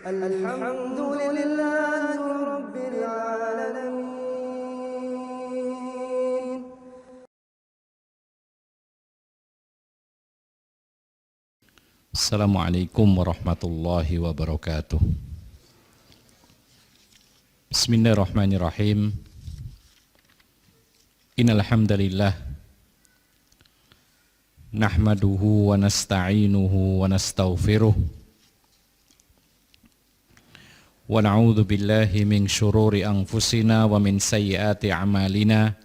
الحمد لله رب العالمين. Assalamualaikum warahmatullahi wabarakatuh. Bismillahirrahmanirrahim. Innal hamdalillah nahmaduhu wa nasta'inuhu wa nastaghfiruh wa na'udzu billahi min syururi anfusina wa min sayyiati a'malina.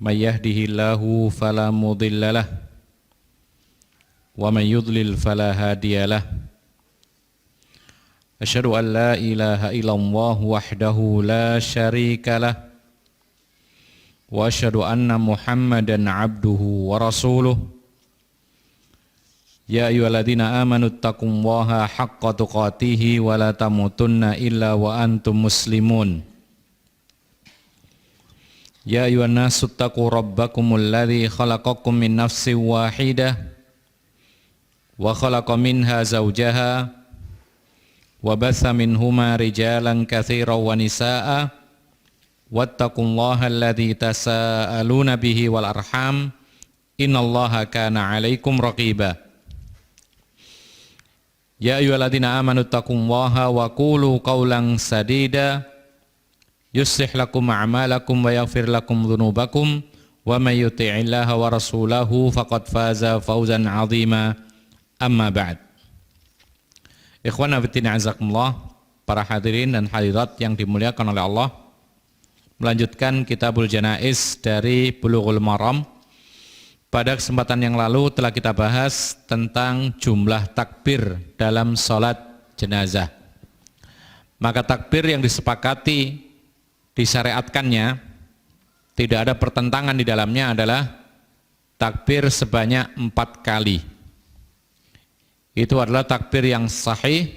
May yahdihillahu fala mudhillalah wa man yudlil fala hadiyalah. Asyhadu an la ilaha illallah wahdahu la syarikalah wa asyhadu anna Muhammadan abduhu wa rasuluh. Ya ayyuhalladzina amanu taqullaha haqqa tuqatih wa la tamutunna illa wa antum muslimun. Ya ayyuhan nasu taqu rabbakumul ladzi khalaqakum min nafsin wahidah wa khalaqa minha zawjaha wa batha minhuma rijalan katsiran wa nisaa'a wattaqullaha alladzi tasaaluna bihi wal arham innallaha kana 'alaikum raqiba. Ya ayyuhalladzina amanu taqullaha wa qulu qawlan sadida yuslih lakum a'malakum wa yaghfir lakum dhunubakum wa may yuti'illaha wa rasulahu faqad faza fawzan 'azima. Amma ba'd. Ikhwana fillah azakumullah, para hadirin dan hadirat yang dimuliakan oleh Allah. Melanjutkan Kitabul Janaiz dari Bulughul Maram. Pada kesempatan yang lalu telah kita bahas tentang jumlah takbir dalam sholat jenazah. Maka takbir yang disepakati disyariatkannya, tidak ada pertentangan di dalamnya, adalah takbir sebanyak 4 kali. Itu adalah takbir yang sahih,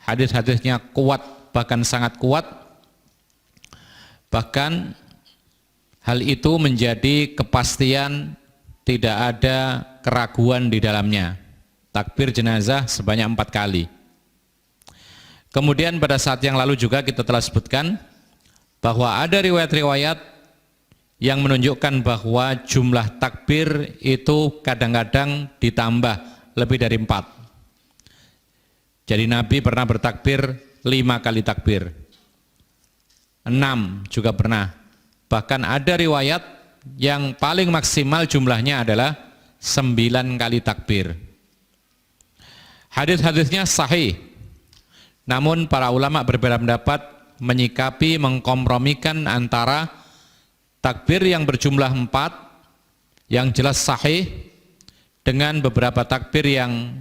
hadis-hadisnya kuat, bahkan sangat kuat. Bahkan hal itu menjadi kepastian, tidak ada keraguan di dalamnya. Takbir jenazah sebanyak 4 kali. Kemudian pada saat yang lalu juga kita telah sebutkan bahwa ada riwayat-riwayat yang menunjukkan bahwa jumlah takbir itu kadang-kadang ditambah lebih dari 4. Jadi Nabi pernah bertakbir 5 kali takbir, 6 juga pernah. Bahkan ada riwayat yang paling maksimal jumlahnya adalah 9 kali takbir. Hadis-hadisnya sahih, namun para ulama berbeda pendapat menyikapi, mengkompromikan antara takbir yang berjumlah 4 yang jelas sahih dengan beberapa takbir yang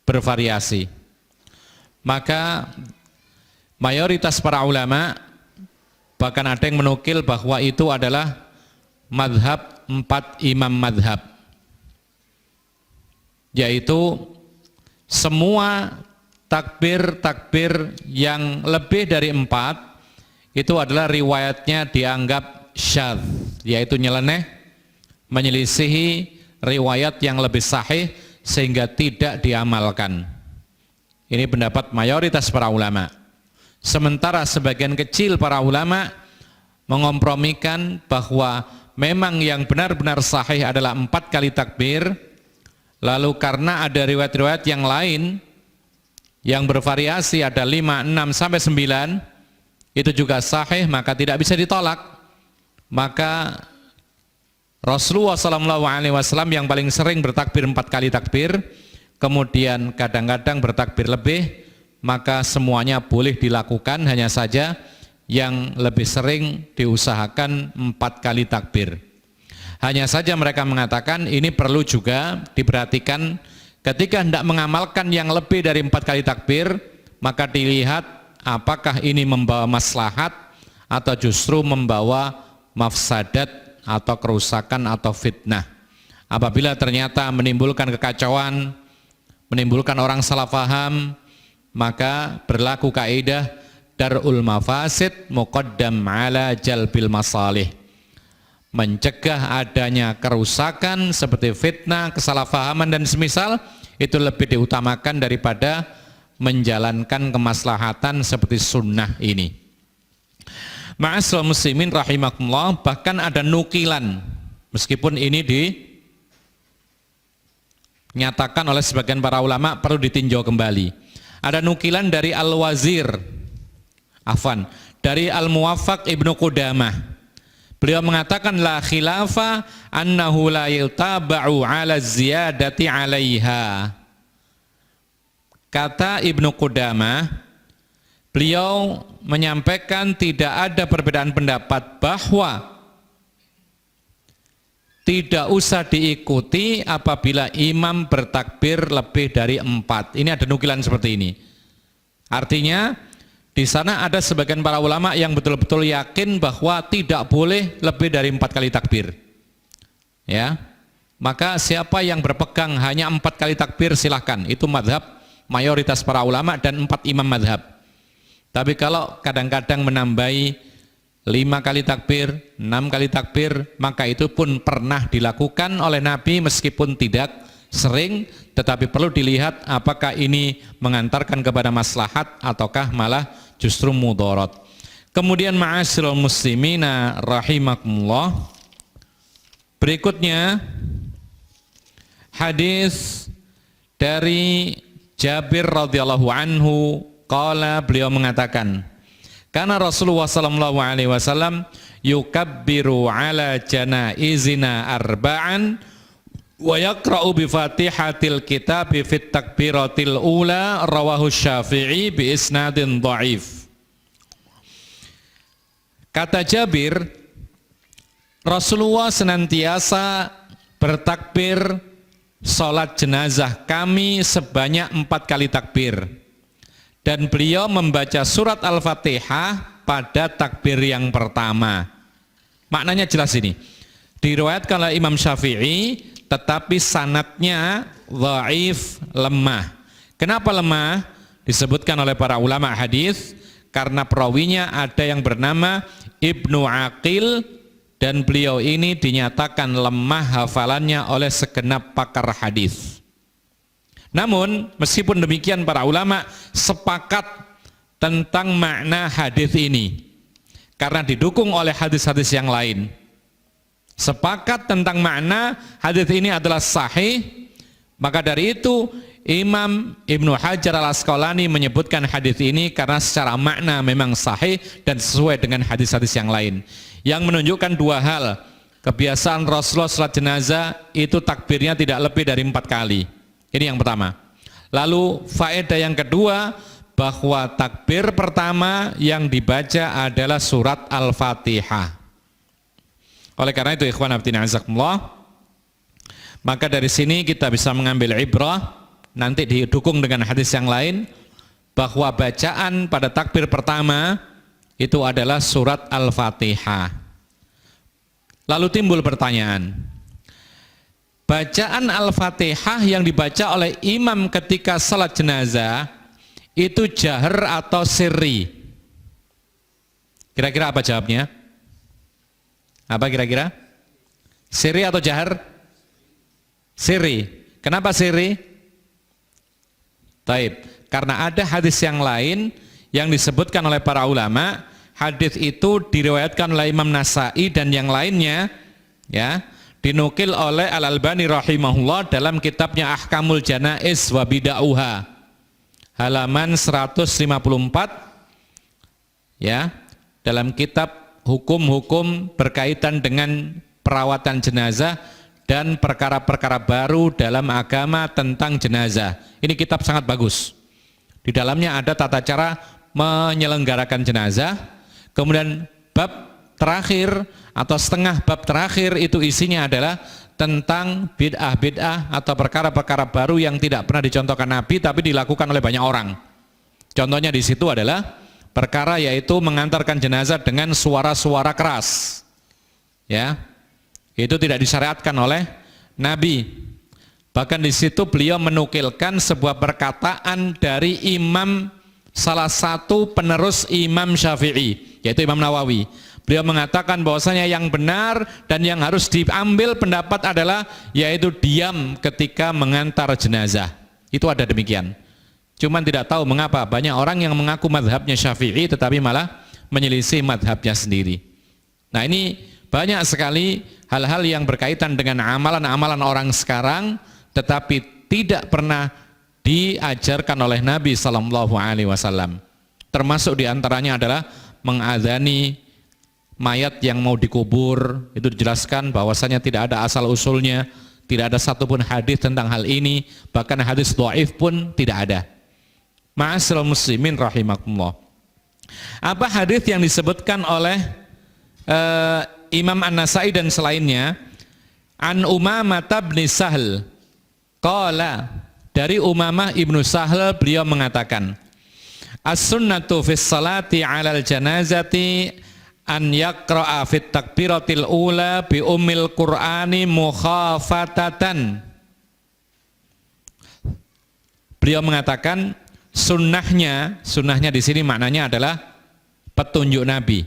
bervariasi. Maka mayoritas para ulama, bahkan ada yang menukil bahwa itu adalah madhab 4 imam madhab, yaitu semua takbir-takbir yang lebih dari 4 itu adalah riwayatnya dianggap syadz, yaitu nyeleneh, menyelisihi riwayat yang lebih sahih sehingga tidak diamalkan. Ini pendapat mayoritas para ulama. Sementara sebagian kecil para ulama mengompromikan bahwa memang yang benar-benar sahih adalah 4 kali takbir. Lalu karena ada riwayat-riwayat yang lain yang bervariasi, ada 5, 6, sampai 9, itu juga sahih, maka tidak bisa ditolak. Maka Rasulullah SAW yang paling sering bertakbir 4 kali takbir, kemudian kadang-kadang bertakbir lebih, maka semuanya boleh dilakukan, hanya saja yang lebih sering diusahakan 4 kali takbir. Hanya saja mereka mengatakan ini perlu juga diperhatikan ketika hendak mengamalkan yang lebih dari 4 kali takbir, maka dilihat apakah ini membawa maslahat atau justru membawa mafsadat atau kerusakan atau fitnah. Apabila ternyata menimbulkan kekacauan, menimbulkan orang salah faham, maka berlaku kaidah darul mafasid muqaddam ala jalbil masalih. Mencegah adanya kerusakan seperti fitnah, kesalahpahaman dan semisal itu lebih diutamakan daripada menjalankan kemaslahatan seperti sunnah ini. Ma'asyiral muslimin rahimakumullah, bahkan ada nukilan, meskipun ini dinyatakan oleh sebagian para ulama perlu ditinjau kembali. Ada nukilan dari Al-Wazir, dari Al-Muwaffaq Ibnu Qudamah. Beliau mengatakan la khilafa annahu la yutaba'u ala ziyadati 'alaiha. Kata Ibnu Qudamah, beliau menyampaikan tidak ada perbedaan pendapat bahwa tidak usah diikuti apabila imam bertakbir lebih dari 4. Ini ada nukilan seperti ini. Artinya di sana ada sebagian para ulama yang betul-betul yakin bahwa tidak boleh lebih dari 4 kali takbir. Ya, maka siapa yang berpegang hanya 4 kali takbir silahkan. Itu madhab mayoritas para ulama dan 4 imam madhab. Tapi kalau kadang-kadang menambahi 5 kali takbir, 6 kali takbir, maka itu pun pernah dilakukan oleh Nabi meskipun tidak sering, tetapi perlu dilihat apakah ini mengantarkan kepada maslahat ataukah malah justru mudarat. Kemudian ma'asyiral muslimina rahimakumullah, berikutnya hadis dari Jabir radhiyallahu anhu, qala, beliau mengatakan, karena Rasulullah sallallahu alaihi wasallam yukabbiru ala janaizina arba'an wa yaqra'u bi Fatihatil kitab fit takbiratil ula, rawahu Syafi'i bi isnadin dhaif. Kata Jabir, Rasulullah senantiasa bertakbir salat jenazah kami sebanyak 4 kali takbir. Dan beliau membaca surat Al-Fatihah pada takbir yang pertama. Maknanya jelas ini. Diriwayatkan oleh Imam Syafi'i, tetapi sanadnya dhaif, lemah. Kenapa lemah? Disebutkan oleh para ulama hadis karena perawinya ada yang bernama Ibnu Aqil, dan beliau ini dinyatakan lemah hafalannya oleh segenap pakar hadis. Namun meskipun demikian para ulama sepakat tentang makna hadis ini karena didukung oleh hadis-hadis yang lain. Sepakat tentang makna hadis ini adalah sahih. Maka dari itu Imam Ibnu Hajar Al-Asqalani menyebutkan hadis ini karena secara makna memang sahih dan sesuai dengan hadis-hadis yang lain, yang menunjukkan 2 hal. Kebiasaan Rasulullah salat jenazah itu takbirnya tidak lebih dari 4 kali. Ini yang pertama. Lalu faedah yang kedua, bahwa takbir pertama yang dibaca adalah surat Al-Fatihah. Oleh karena itu ikhwan fillah azakumullah, maka dari sini kita bisa mengambil ibrah, nanti didukung dengan hadis yang lain, bahwa bacaan pada takbir pertama itu adalah surat Al-Fatihah. Lalu timbul pertanyaan, bacaan Al-Fatihah yang dibaca oleh imam ketika salat jenazah itu jahar atau sirri? Kira-kira apa jawabnya? Apa kira-kira? Sirri atau jahar? Sirri. Kenapa sirri? Taib. Karena ada hadis yang lain yang disebutkan oleh para ulama, hadis itu diriwayatkan oleh Imam Nasai dan yang lainnya, ya, dinukil oleh Al-Albani rahimahullah dalam kitabnya Ahkamul Janaiz wa Bid'auha, halaman 154, ya, dalam kitab hukum-hukum berkaitan dengan perawatan jenazah dan perkara-perkara baru dalam agama tentang jenazah. Ini kitab sangat bagus. Di dalamnya ada tata cara menyelenggarakan jenazah. Kemudian bab terakhir atau setengah bab terakhir itu isinya adalah tentang bid'ah-bid'ah atau perkara-perkara baru yang tidak pernah dicontohkan Nabi tapi dilakukan oleh banyak orang. Contohnya di situ adalah perkara yaitu mengantarkan jenazah dengan suara-suara keras. Ya. Itu tidak disyariatkan oleh Nabi. Bahkan di situ beliau menukilkan sebuah perkataan dari imam, salah satu penerus Imam Syafi'i, yaitu Imam Nawawi. Beliau mengatakan bahwasanya yang benar dan yang harus diambil pendapat adalah yaitu diam ketika mengantar jenazah. Itu ada demikian. Cuman tidak tahu mengapa banyak orang yang mengaku madhabnya Syafi'i tetapi malah menyelisih madhabnya sendiri. Nah, ini banyak sekali hal-hal yang berkaitan dengan amalan-amalan orang sekarang tetapi tidak pernah diajarkan oleh Nabi Sallallahu Alaihi Wasallam. Termasuk diantaranya adalah mengadzani mayat yang mau dikubur. Itu dijelaskan bahwasanya tidak ada asal usulnya, tidak ada satupun hadis tentang hal ini, bahkan hadis dhaif pun tidak ada. Ma'asyiral muslimin rahimakumullah. Apa hadis yang disebutkan oleh Imam An-Nasai dan selainnya? An Umamah bin Sahl qala, dari Umamah ibnu Sahl beliau mengatakan, as-sunnatu fis salati 'alal janazati an yaqra'a fit takbiratil ula bi ummil qur'ani mukhafatatan. Beliau mengatakan sunnahnya di sini maknanya adalah petunjuk Nabi.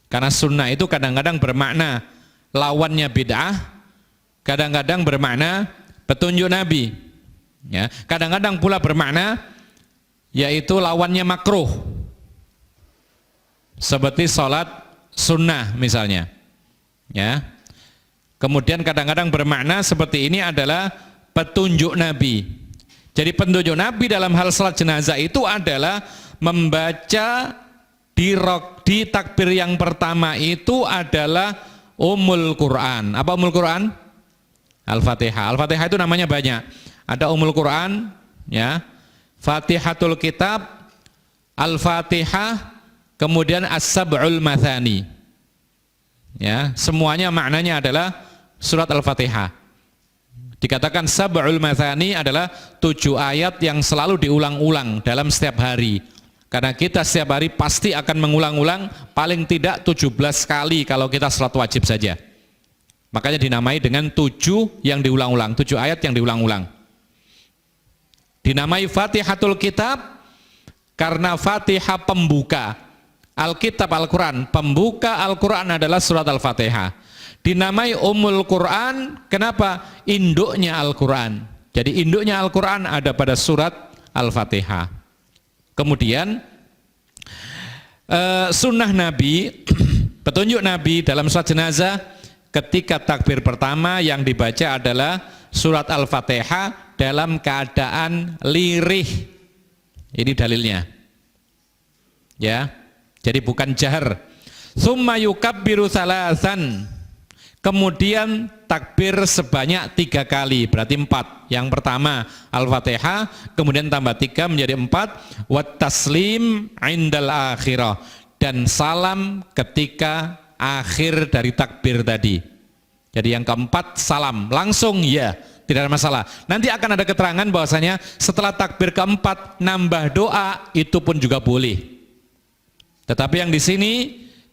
Karena sunnah itu kadang-kadang bermakna lawannya bid'ah, kadang-kadang bermakna petunjuk Nabi. Ya, kadang-kadang pula bermakna yaitu lawannya makruh. Seperti sholat sunnah misalnya. Ya. Kemudian kadang-kadang bermakna seperti ini adalah petunjuk Nabi. Jadi petunjuk Nabi dalam hal sholat jenazah itu adalah membaca di takbir yang pertama itu adalah Ummul Quran. Apa Ummul Quran? Al-Fatihah. Al-Fatihah itu namanya banyak. Ada Ummul Quran, ya, Fatihatul Kitab, Al-Fatihah, kemudian As-Sab'ul Mathani. Ya, semuanya maknanya adalah surat Al-Fatihah. Dikatakan Sab'ul Mathani adalah 7 ayat yang selalu diulang-ulang dalam setiap hari. Karena kita setiap hari pasti akan mengulang-ulang paling tidak 17 kali kalau kita salat wajib saja. Makanya dinamai dengan 7 yang diulang-ulang, 7 ayat yang diulang-ulang. Dinamai Fatihatul Kitab karena Fatihah pembuka. Alkitab Al-Quran, pembuka Al-Quran adalah surat Al-Fatihah. Dinamai Ummul Quran, kenapa? Induknya Al-Quran. Jadi induknya Al-Quran ada pada surat Al-Fatihah. Kemudian sunnah Nabi, petunjuk Nabi dalam sholat jenazah ketika takbir pertama yang dibaca adalah surat Al-Fatihah dalam keadaan lirih. Ini dalilnya. Ya. Jadi bukan jahar. Tsumma yukabbiru thalathan. Kemudian takbir sebanyak 3 kali, berarti 4. Yang pertama Al-Fatihah, kemudian tambah 3 menjadi 4. Wat taslim indal akhirah, dan salam ketika akhir dari takbir tadi. Jadi yang keempat salam, langsung ya, tidak ada masalah. Nanti akan ada keterangan bahwasanya setelah takbir keempat nambah doa itu pun juga boleh. Tetapi yang di sini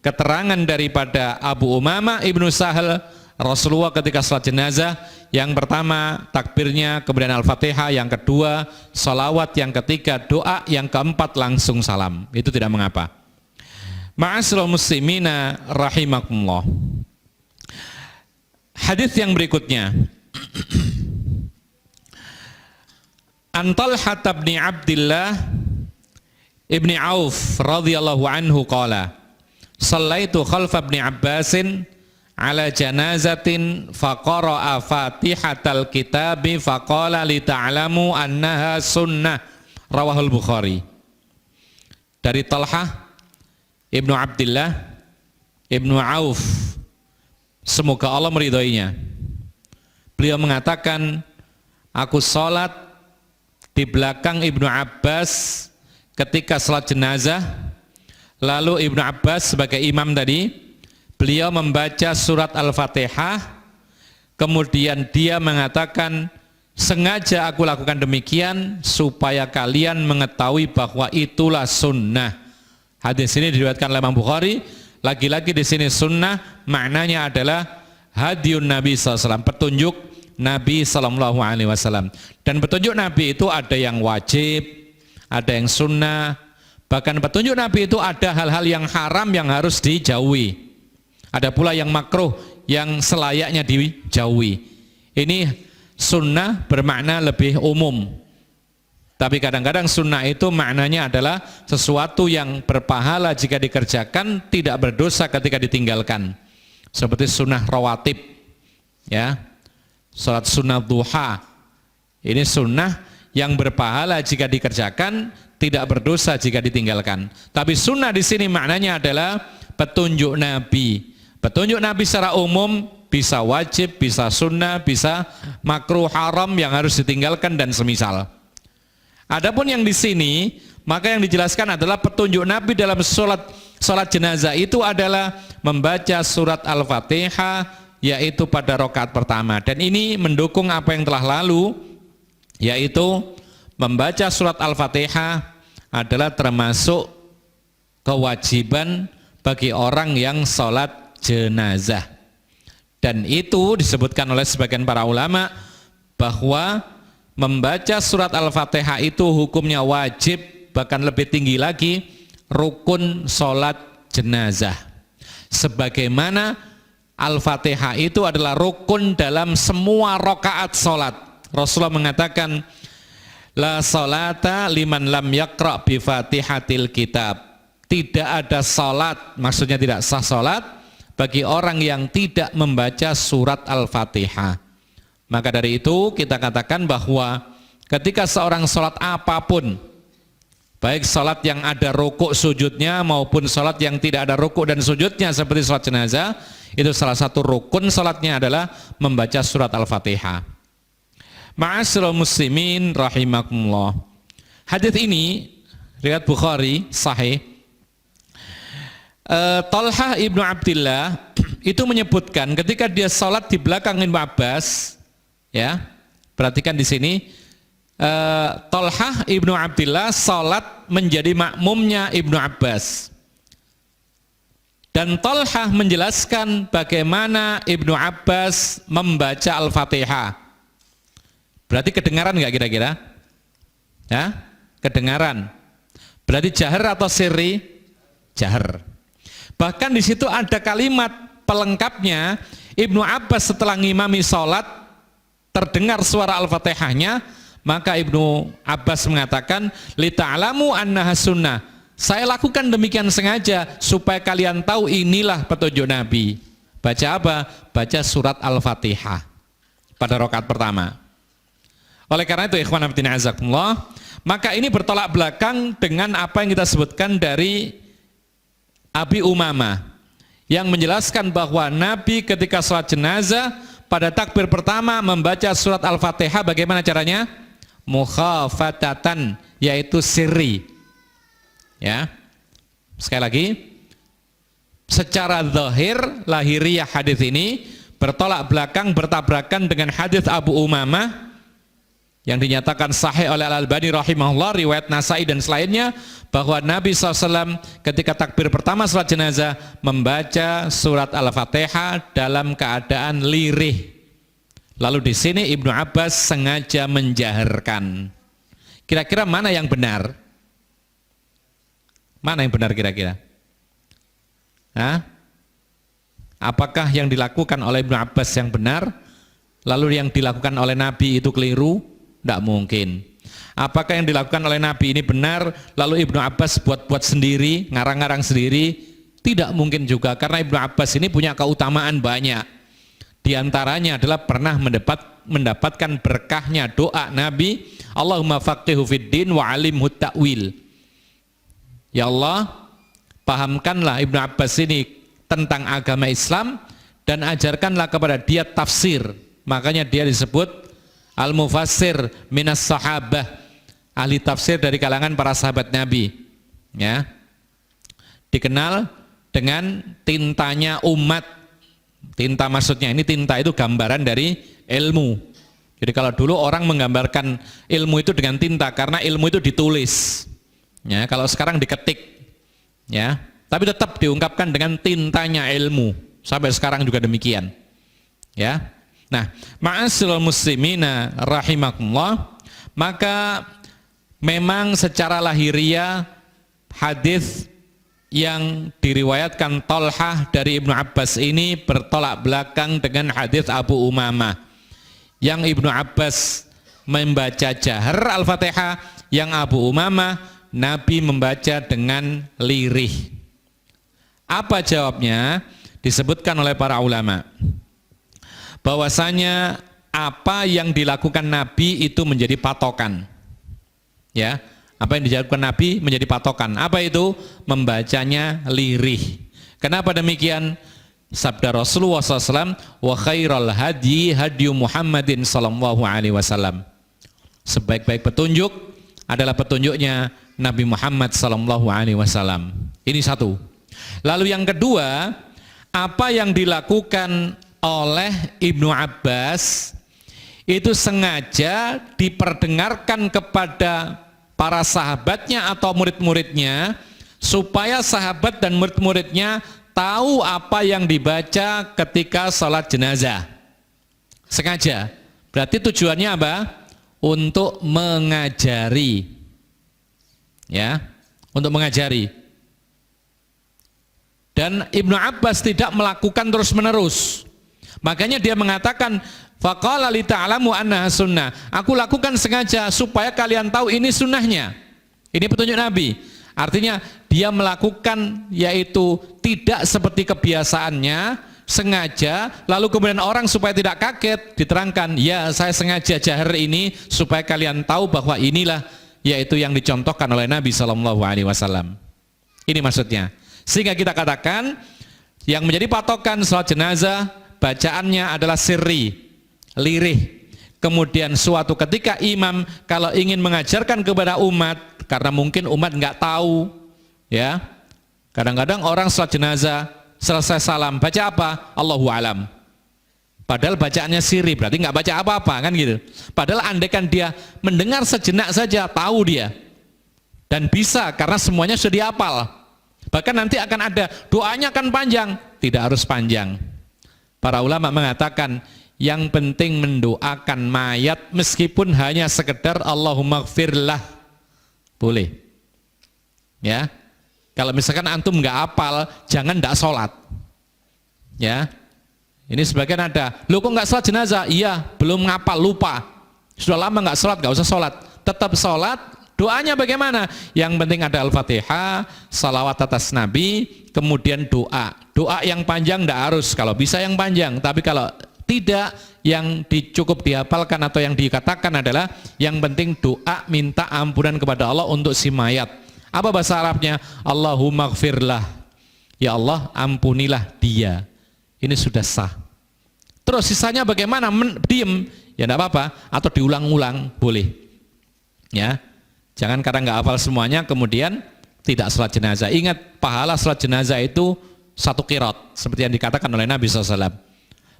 keterangan daripada Abu Umamah ibnu Sahl, Rasulullah ketika salat jenazah, yang pertama takbirnya, kemudian Al-Fatihah, yang kedua salawat, yang ketiga doa, yang keempat langsung salam. Itu tidak mengapa. Ma'asyiral muslimina rahimakumullah. Hadis yang berikutnya. An Talhah bin Abdillah ibni Auf radhiyallahu anhu qala, Sallaitu khalfa ibni Abbasin ala janazatin faqara'a fatihatal kitabi faqala li ta'lamu annaha sunnah, rawahul Bukhari. Dari Talhah ibnu Abdillah ibnu Auf, semoga Allah meridhoinya, beliau mengatakan, aku sholat di belakang Ibnu Abbas ketika sholat jenazah. Lalu Ibnu Abbas sebagai imam tadi, beliau membaca surat Al-Fatihah, kemudian dia mengatakan, sengaja aku lakukan demikian supaya kalian mengetahui bahwa itulah sunnah. Hadis ini diriwayatkan oleh Imam Bukhari. Lagi-lagi di sini sunnah maknanya adalah hadiun Nabi SAW, petunjuk Nabi SAW. Dan petunjuk Nabi itu ada yang wajib, ada yang sunnah. Bahkan petunjuk Nabi itu ada hal-hal yang haram yang harus dijauhi. Ada pula yang makruh yang selayaknya dijauhi. Ini sunnah bermakna lebih umum. Tapi kadang-kadang sunnah itu maknanya adalah sesuatu yang berpahala jika dikerjakan, tidak berdosa ketika ditinggalkan. Seperti sunnah rawatib, ya, salat sunnah duha. Ini sunnah yang berpahala jika dikerjakan, tidak berdosa jika ditinggalkan. Tapi sunnah di sini maknanya adalah petunjuk Nabi. Petunjuk Nabi secara umum bisa wajib, bisa sunnah, bisa makruh, haram yang harus ditinggalkan dan semisal. Adapun yang di sini, maka yang dijelaskan adalah petunjuk Nabi dalam sholat jenazah itu adalah membaca surat Al-Fatihah, yaitu pada rakaat pertama. Dan ini mendukung apa yang telah lalu, yaitu membaca surat Al-Fatihah adalah termasuk kewajiban bagi orang yang sholat jenazah. Dan itu disebutkan oleh sebagian para ulama bahwa membaca surat Al-Fatihah itu hukumnya wajib, bahkan lebih tinggi lagi, rukun sholat jenazah. Sebagaimana Al-Fatihah itu adalah rukun dalam semua rakaat sholat. Rasulullah mengatakan, la sholata liman lam yaqra' bi fatihatil kitab. Tidak ada sholat, maksudnya tidak sah sholat bagi orang yang tidak membaca surat Al-Fatihah. Maka dari itu kita katakan bahwa ketika seorang sholat apapun, baik sholat yang ada rukuk sujudnya maupun sholat yang tidak ada rukuk dan sujudnya seperti sholat jenazah, itu salah satu rukun sholatnya adalah membaca surat Al-Fatihah. Ma'asyiral muslimin rahimakumullah. Hadis ini riwayat Bukhari sahih. Talhah ibnu Abdillah itu menyebutkan ketika dia sholat di belakang Ibnu Abbas, ya, perhatikan di sini, Talhah ibnu Abdillah sholat menjadi makmumnya Ibnu Abbas. Dan Talhah menjelaskan bagaimana Ibnu Abbas membaca Al-Fatihah. Berarti kedengaran nggak kira-kira? Ya, kedengaran. Berarti jahar atau sirri? Jahar. Bahkan di situ ada kalimat pelengkapnya, Ibnu Abbas setelah ngimami sholat, terdengar suara Al-Fatihahnya, maka Ibnu Abbas mengatakan, li ta'lamu annaha sunnah. Saya lakukan demikian sengaja supaya kalian tahu inilah petunjuk Nabi. Baca apa? Baca surat Al-Fatihah pada rakaat pertama. Oleh karena itu, ikhwan fillah azakumullah, maka ini bertolak belakang dengan apa yang kita sebutkan dari Abi Umamah yang menjelaskan bahwa Nabi ketika sholat jenazah pada takbir pertama membaca surat Al-Fatihah. Bagaimana caranya? Mukhafatatan, yaitu sirri. Ya, sekali lagi, secara zahir lahiriah hadis ini bertolak belakang, bertabrakan dengan hadis Abu Umamah yang dinyatakan sahih oleh Al-Albani rahimahullah, riwayat Nasai dan selainnya, bahwa Nabi SAW ketika takbir pertama salat jenazah membaca surat Al-Fatihah dalam keadaan lirih. Lalu di sini Ibnu Abbas sengaja menjaharkan. Kira-kira mana yang benar? Mana yang benar kira-kira? Apakah yang dilakukan oleh Ibnu Abbas yang benar, lalu yang dilakukan oleh Nabi itu keliru? Tidak mungkin. Apakah yang dilakukan oleh Nabi ini benar, lalu Ibnu Abbas buat-buat sendiri, ngarang-ngarang sendiri? Tidak mungkin juga, karena Ibnu Abbas ini punya keutamaan banyak. Di antaranya adalah pernah mendapatkan berkahnya doa Nabi, Allahumma faqihu fiddin wa alimhu ta'wil. Ya Allah, pahamkanlah Ibnu Abbas ini tentang agama Islam dan ajarkanlah kepada dia tafsir. Makanya dia disebut Al-Mufassir minas sahabah, ahli tafsir dari kalangan para sahabat Nabi. Ya, dikenal dengan tintanya umat. Tinta maksudnya ini, tinta itu gambaran dari ilmu. Jadi kalau dulu orang menggambarkan ilmu itu dengan tinta karena ilmu itu ditulis. Ya, kalau sekarang diketik. Ya, tapi tetap diungkapkan dengan tintanya ilmu. Sampai sekarang juga demikian. Ya. Nah, ma'asyiral muslimina rahimakumullah, maka memang secara lahiriah hadis yang diriwayatkan Talhah dari Ibnu Abbas ini bertolak belakang dengan hadis Abu Umamah yang Ibnu Abbas membaca jahar Al-Fatihah, yang Abu Umamah, Nabi membaca dengan lirih. Apa jawabnya? Disebutkan oleh para ulama bahwasanya apa yang dilakukan Nabi itu menjadi patokan. Ya, apa yang dilakukan Nabi menjadi patokan. Apa itu? Membacanya lirih. Kenapa demikian? Sabda Rasulullah SAW, wa khairal hadi hadyu Muhammadin sallallahu alaihi wasallam. Sebaik-baik petunjuk adalah petunjuknya Nabi Muhammad sallallahu alaihi wasallam. Ini satu. Lalu yang kedua, apa yang dilakukan oleh Ibnu Abbas itu sengaja diperdengarkan kepada para sahabatnya atau murid-muridnya supaya sahabat dan murid-muridnya tahu apa yang dibaca ketika sholat jenazah. Sengaja. Berarti tujuannya apa? Untuk mengajari. Ya, untuk mengajari. Dan Ibnu Abbas tidak melakukan terus-menerus. Makanya dia mengatakan, faqala li ta'lamu annaha sunnah. Aku lakukan sengaja supaya kalian tahu ini sunnahnya. Ini petunjuk Nabi. Artinya dia melakukan yaitu tidak seperti kebiasaannya, sengaja, lalu kemudian orang supaya tidak kaget diterangkan, ya saya sengaja jahar ini supaya kalian tahu bahwa inilah yaitu yang dicontohkan oleh Nabi SAW. Ini maksudnya. Sehingga kita katakan yang menjadi patokan sholat jenazah bacaannya adalah sirri, lirih. Kemudian suatu ketika imam kalau ingin mengajarkan kepada umat, karena mungkin umat nggak tahu, ya. Kadang-kadang orang sholat jenazah selesai salam baca apa? Allahu alam. Padahal bacaannya sirri, berarti nggak baca apa-apa kan gitu. Padahal andaikan dia mendengar sejenak saja tahu dia dan bisa karena semuanya sudah dihafal. Bahkan nanti akan ada doanya akan panjang, tidak harus panjang. Para ulama mengatakan yang penting mendoakan mayat meskipun hanya sekedar Allahumma gfirlah boleh. Ya, kalau misalkan antum nggak hafal, jangan nggak sholat. Ya, ini sebagian ada. Lu kok nggak sholat jenazah? Iya, belum ngapal, lupa. Sudah lama nggak sholat, nggak usah sholat. Tetap sholat. Doanya bagaimana? Yang penting ada Al-Fatihah, salawat atas Nabi, kemudian doa. Doa yang panjang nggak harus. Kalau bisa yang panjang, tapi kalau tidak, yang cukup dihafalkan atau yang dikatakan adalah yang penting doa minta ampunan kepada Allah untuk si mayat. Apa bahasa Arabnya? Allahumma gfirlah. Ya Allah, ampunilah dia. Ini sudah sah. Terus sisanya bagaimana? Diem, ya enggak apa-apa. Atau diulang-ulang, boleh. Ya, jangan karena nggak hafal semuanya kemudian tidak sholat jenazah. Ingat, pahala sholat jenazah itu satu qirat, seperti yang dikatakan oleh Nabi SAW.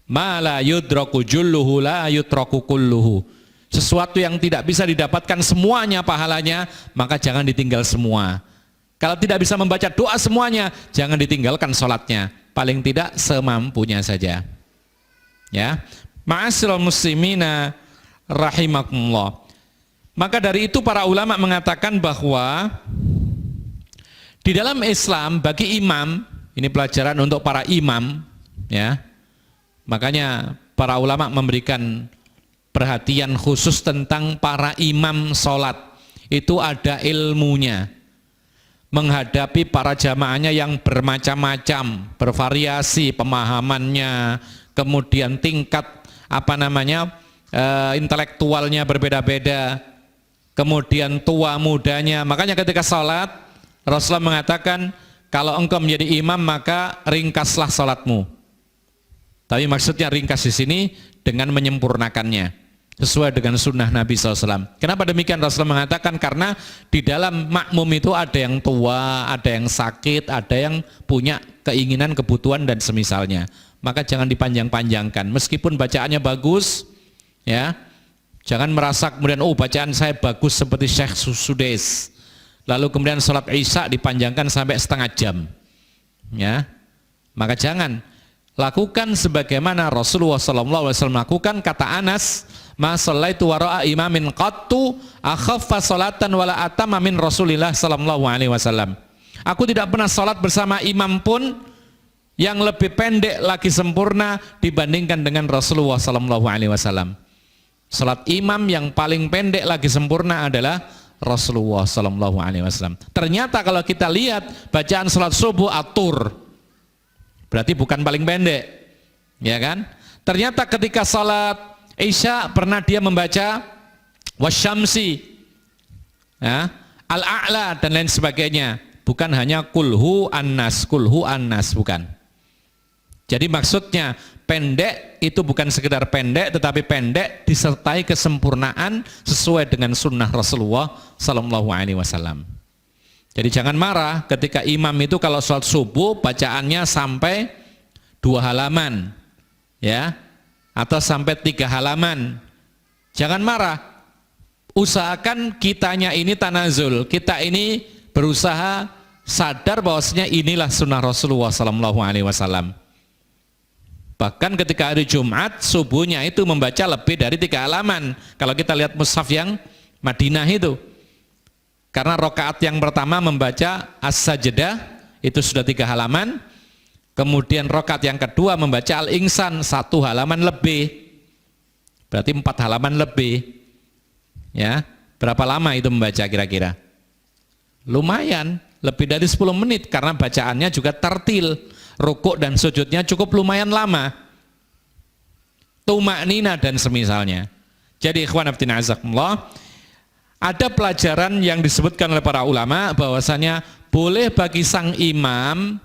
Ma la yudraku julluhu la yutraku kulluhu. Sesuatu yang tidak bisa didapatkan semuanya pahalanya, maka jangan ditinggal semua. Kalau tidak bisa membaca doa semuanya, jangan ditinggalkan sholatnya. Paling tidak semampunya saja. Ya, ma'asyiral muslimina rahimakumullah. Maka dari itu para ulama mengatakan bahwa di dalam Islam bagi imam, ini pelajaran untuk para imam, ya. Makanya para ulama memberikan perhatian khusus tentang para imam sholat. Itu ada ilmunya. Menghadapi para jamaahnya yang bermacam-macam, bervariasi pemahamannya, kemudian tingkat intelektualnya berbeda-beda, kemudian tua mudanya. Makanya ketika sholat Rasulullah mengatakan, kalau engkau menjadi imam maka ringkaslah sholatmu. Tapi maksudnya ringkas di sini dengan menyempurnakannya sesuai dengan sunnah Nabi SAW. Kenapa demikian? Rasulullah mengatakan karena di dalam makmum itu ada yang tua, ada yang sakit, ada yang punya keinginan, kebutuhan dan semisalnya. Maka jangan dipanjang-panjangkan. Meskipun bacaannya bagus, ya, jangan merasa kemudian bacaan saya bagus seperti Syekh Sudais. Lalu kemudian sholat Isya dipanjangkan sampai setengah jam. Ya, maka jangan. Lakukan sebagaimana Rasulullah SAW lakukan. Kata Anas, ma shallaitu wara'a imamin qattu akhaffa salatan wala atamma min Rasulillah sallallahu alaihi wasallam. Aku tidak pernah salat bersama imam pun yang lebih pendek lagi sempurna dibandingkan dengan Rasulullah sallallahu alaihi wasallam. Salat imam yang paling pendek lagi sempurna adalah Rasulullah sallallahu alaihi wasallam. Ternyata kalau kita lihat bacaan salat subuh atur, berarti bukan paling pendek, ya kan? Ternyata ketika salat Isya pernah dia membaca wasyamsi, ya, al-a'la dan lain sebagainya. Bukan hanya kulhu annas, bukan. Jadi maksudnya pendek itu bukan sekedar pendek, tetapi pendek disertai kesempurnaan sesuai dengan sunnah Rasulullah Sallallahu Alaihi Wasallam. Jadi jangan marah ketika imam itu kalau sholat subuh bacaannya sampai 2 halaman, ya, atau sampai 3 halaman. Jangan marah. Usahakan kitanya ini tanazul, kita ini berusaha sadar bahwasanya inilah sunnah Rasulullah Sallallahu Alaihi Wasallam. Bahkan ketika hari Jumat subuhnya itu membaca lebih dari 3 halaman. Kalau kita lihat mushaf yang Madinah itu, karena rakaat yang pertama membaca as-sajdah itu sudah 3 halaman. Kemudian rakaat yang kedua membaca al-insan 1 halaman lebih, berarti 4 halaman lebih, ya. Berapa lama itu membaca kira-kira? Lumayan, lebih dari 10 menit karena bacaannya juga tartil, rukuk dan sujudnya cukup lumayan lama, tumaknina dan semisalnya. Jadi ikhwan fillah azakumullah, ada pelajaran yang disebutkan oleh para ulama bahwasanya boleh bagi sang imam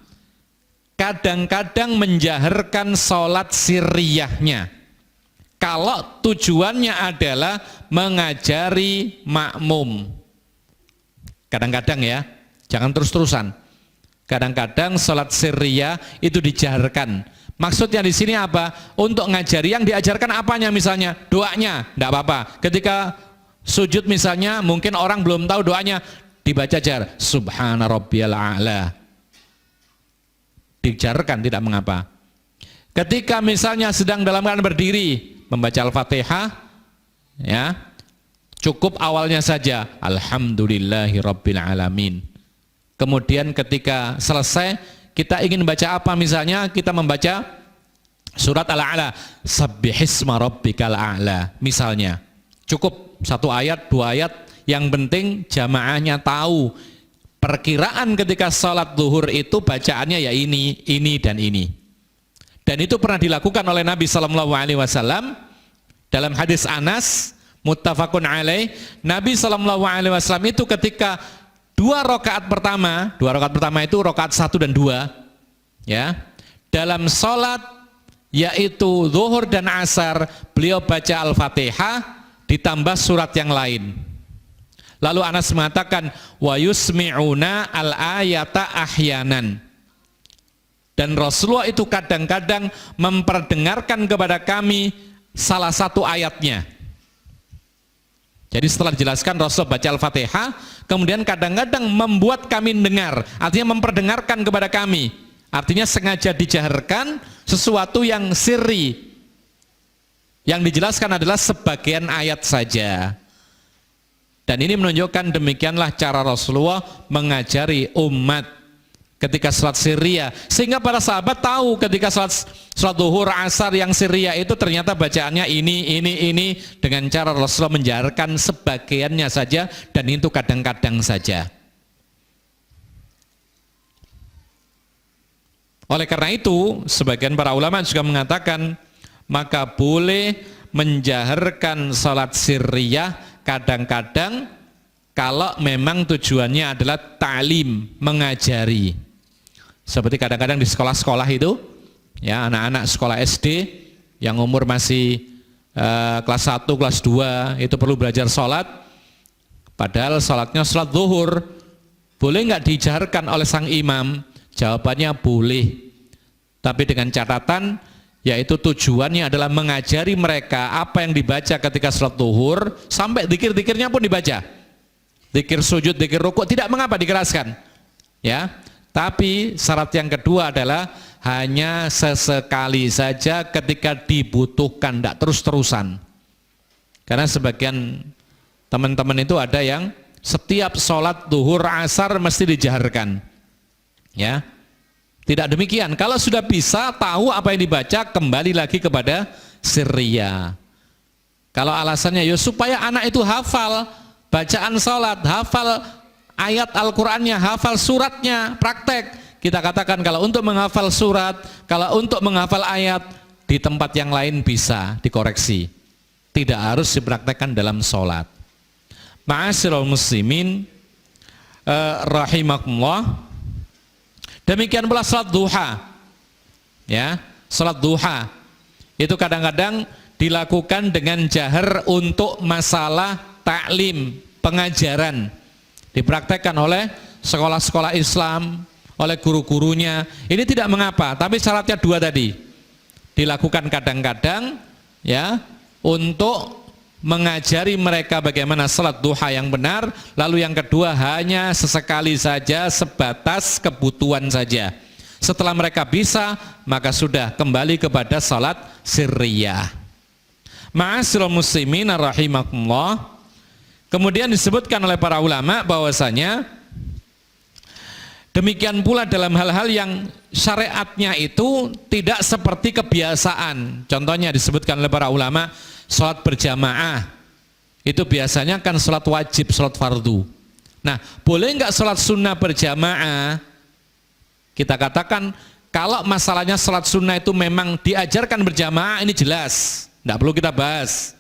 kadang-kadang menjaharkan sholat sirriyahnya kalau tujuannya adalah mengajari makmum. Kadang-kadang ya, jangan terus-terusan. Kadang-kadang sholat sirriyah itu dijaharkan. Maksudnya di sini apa? Untuk ngajari, yang diajarkan apanya misalnya? Doanya, tidak apa-apa. Ketika sujud misalnya, mungkin orang belum tahu doanya, dibaca jar, subhana rabbiyal a'la. Dijarkan, tidak mengapa. Ketika misalnya sedang dalam keadaan berdiri membaca Al-Fatihah, ya, cukup awalnya saja alhamdulillahi rabbil alamin. Kemudian ketika selesai kita ingin baca apa, misalnya kita membaca surat Al-A'la, sabbihisma rabbikal a'la misalnya. Cukup 1 ayat, 2 ayat, yang penting jamaahnya tahu perkiraan ketika sholat zuhur itu bacaannya ya ini dan ini. Dan itu pernah dilakukan oleh Nabi Sallallahu Alaihi Wasallam dalam hadis Anas muttafaqun alaih. Nabi Sallallahu Alaihi Wasallam itu ketika 2 rakaat pertama itu rakaat 1 dan 2, ya, dalam sholat yaitu zuhur dan asar, beliau baca Al-Fatihah ditambah surat yang lain. Lalu Anas mengatakan wa yusmi'una al-ayata ahyanan. Dan Rasulullah itu kadang-kadang memperdengarkan kepada kami salah satu ayatnya. Jadi setelah dijelaskan Rasulullah baca Al-Fatihah, kemudian kadang-kadang membuat kami dengar, artinya memperdengarkan kepada kami. Artinya sengaja dijaharkan sesuatu yang sirri. Yang dijelaskan adalah sebagian ayat saja. Dan ini menunjukkan demikianlah cara Rasulullah mengajari umat ketika sholat sirriyah, sehingga para sahabat tahu ketika sholat zuhur asar yang sirriyah itu ternyata bacaannya ini dengan cara Rasulullah menjaharkan sebagiannya saja, dan itu kadang-kadang saja. Oleh karena itu sebagian para ulama juga mengatakan maka boleh menjaharkan sholat sirriyah kadang-kadang kalau memang tujuannya adalah ta'lim, mengajari. Seperti kadang-kadang di sekolah-sekolah itu, ya, anak-anak sekolah SD yang umur masih kelas 1, kelas 2 itu perlu belajar sholat, padahal sholatnya sholat zuhur. Boleh nggak dijaharkan oleh sang imam? Jawabannya boleh, tapi dengan catatan, yaitu tujuannya adalah mengajari mereka apa yang dibaca ketika sholat zuhur, sampai zikir-zikirnya pun dibaca, zikir sujud, zikir rukuk, tidak mengapa dikeraskan, ya. Tapi syarat yang kedua adalah hanya sesekali saja ketika dibutuhkan, tidak terus-terusan. Karena sebagian teman-teman itu ada yang setiap sholat zuhur asar mesti dijaharkan, ya. Tidak demikian. Kalau sudah bisa tahu apa yang dibaca, kembali lagi kepada sirriyah. Kalau alasannya ya supaya anak itu hafal, bacaan salat, hafal ayat Al-Qur'annya, hafal suratnya, praktek. Kita katakan kalau untuk menghafal surat, kalau untuk menghafal ayat di tempat yang lain bisa dikoreksi. Tidak harus dipraktekkan dalam salat. Ma'asyiral muslimin rahimakumullah. Demikian pula salat duha. Ya, salat duha itu kadang-kadang dilakukan dengan jahar untuk masalah taklim, pengajaran. Dipraktekkan oleh sekolah-sekolah Islam, oleh guru-gurunya. Ini tidak mengapa, tapi syaratnya dua tadi. Dilakukan kadang-kadang ya untuk mengajari mereka bagaimana salat duha yang benar, lalu yang kedua hanya sesekali saja, sebatas kebutuhan saja. Setelah mereka bisa, maka sudah kembali kepada salat sirriyah. Ma'asyiral muslimin rahimakumullah. Kemudian disebutkan oleh para ulama bahwasanya demikian pula dalam hal-hal yang syariatnya itu tidak seperti kebiasaan. Contohnya disebutkan oleh para ulama, sholat berjamaah itu biasanya kan sholat wajib, sholat fardu. Nah, boleh nggak sholat sunnah berjamaah? Kita katakan kalau masalahnya sholat sunnah itu memang diajarkan berjamaah, ini jelas, nggak perlu kita bahas.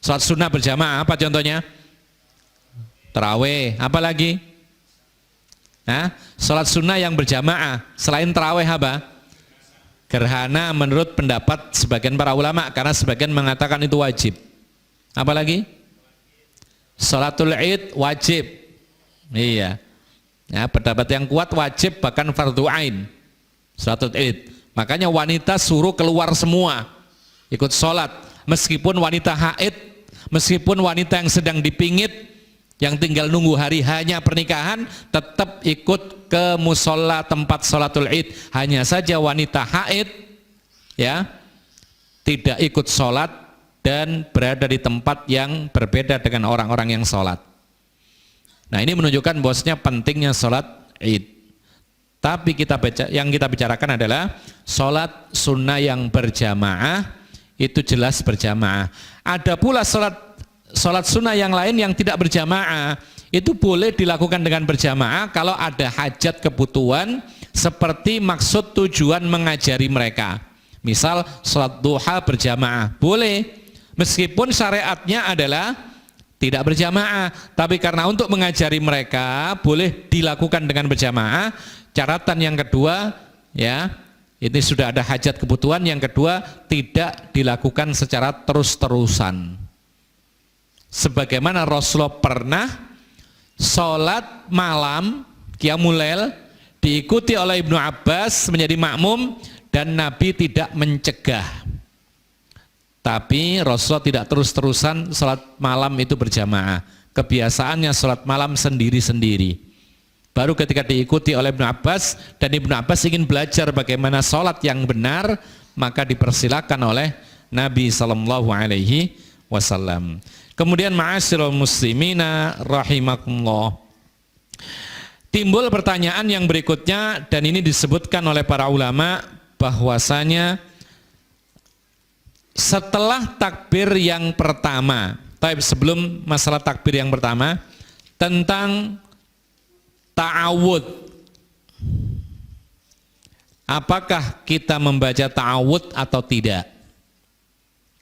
Sholat sunnah berjamaah apa contohnya? Tarawih, apa lagi? Nah, sholat sunnah yang berjamaah selain tarawih apa? Gerhana menurut pendapat sebagian para ulama, karena sebagian mengatakan itu wajib. Apa lagi? Sholatul Id wajib. Iya. Ya, pendapat yang kuat wajib, bahkan fardhu ain. Sholatul Id. Makanya wanita suruh keluar semua ikut sholat, meskipun wanita haid, meskipun wanita yang sedang dipingit, yang tinggal nunggu hari hanya pernikahan, tetap ikut ke musola tempat sholatul id. Hanya saja wanita haid ya tidak ikut sholat dan berada di tempat yang berbeda dengan orang-orang yang sholat. Nah, ini menunjukkan bahwasanya pentingnya sholat id. Tapi yang kita bicarakan adalah sholat sunnah yang berjamaah, itu jelas berjamaah. Ada pula sholat sunnah yang lain yang tidak berjamaah, itu boleh dilakukan dengan berjamaah kalau ada hajat kebutuhan seperti maksud tujuan mengajari mereka. Misal sholat duha berjamaah, boleh, meskipun syariatnya adalah tidak berjamaah, tapi karena untuk mengajari mereka boleh dilakukan dengan berjamaah. Catatan yang kedua ya, ini sudah ada hajat kebutuhan. Yang kedua, tidak dilakukan secara terus-terusan. Sebagaimana Rasulullah pernah sholat malam qiyamul lail diikuti oleh Ibnu Abbas menjadi makmum dan Nabi tidak mencegah. Tapi Rasulullah tidak terus-terusan sholat malam itu berjamaah. Kebiasaannya sholat malam sendiri-sendiri. Baru ketika diikuti oleh Ibnu Abbas dan Ibnu Abbas ingin belajar bagaimana sholat yang benar, maka dipersilakan oleh Nabi Sallallahu Alaihi Wasallam. Kemudian ma'asyiral muslimina rahimakumullah. Timbul pertanyaan yang berikutnya, dan ini disebutkan oleh para ulama bahwasanya setelah takbir yang pertama, tapi sebelum masalah takbir yang pertama, tentang ta'awud. Apakah kita membaca ta'awud atau tidak?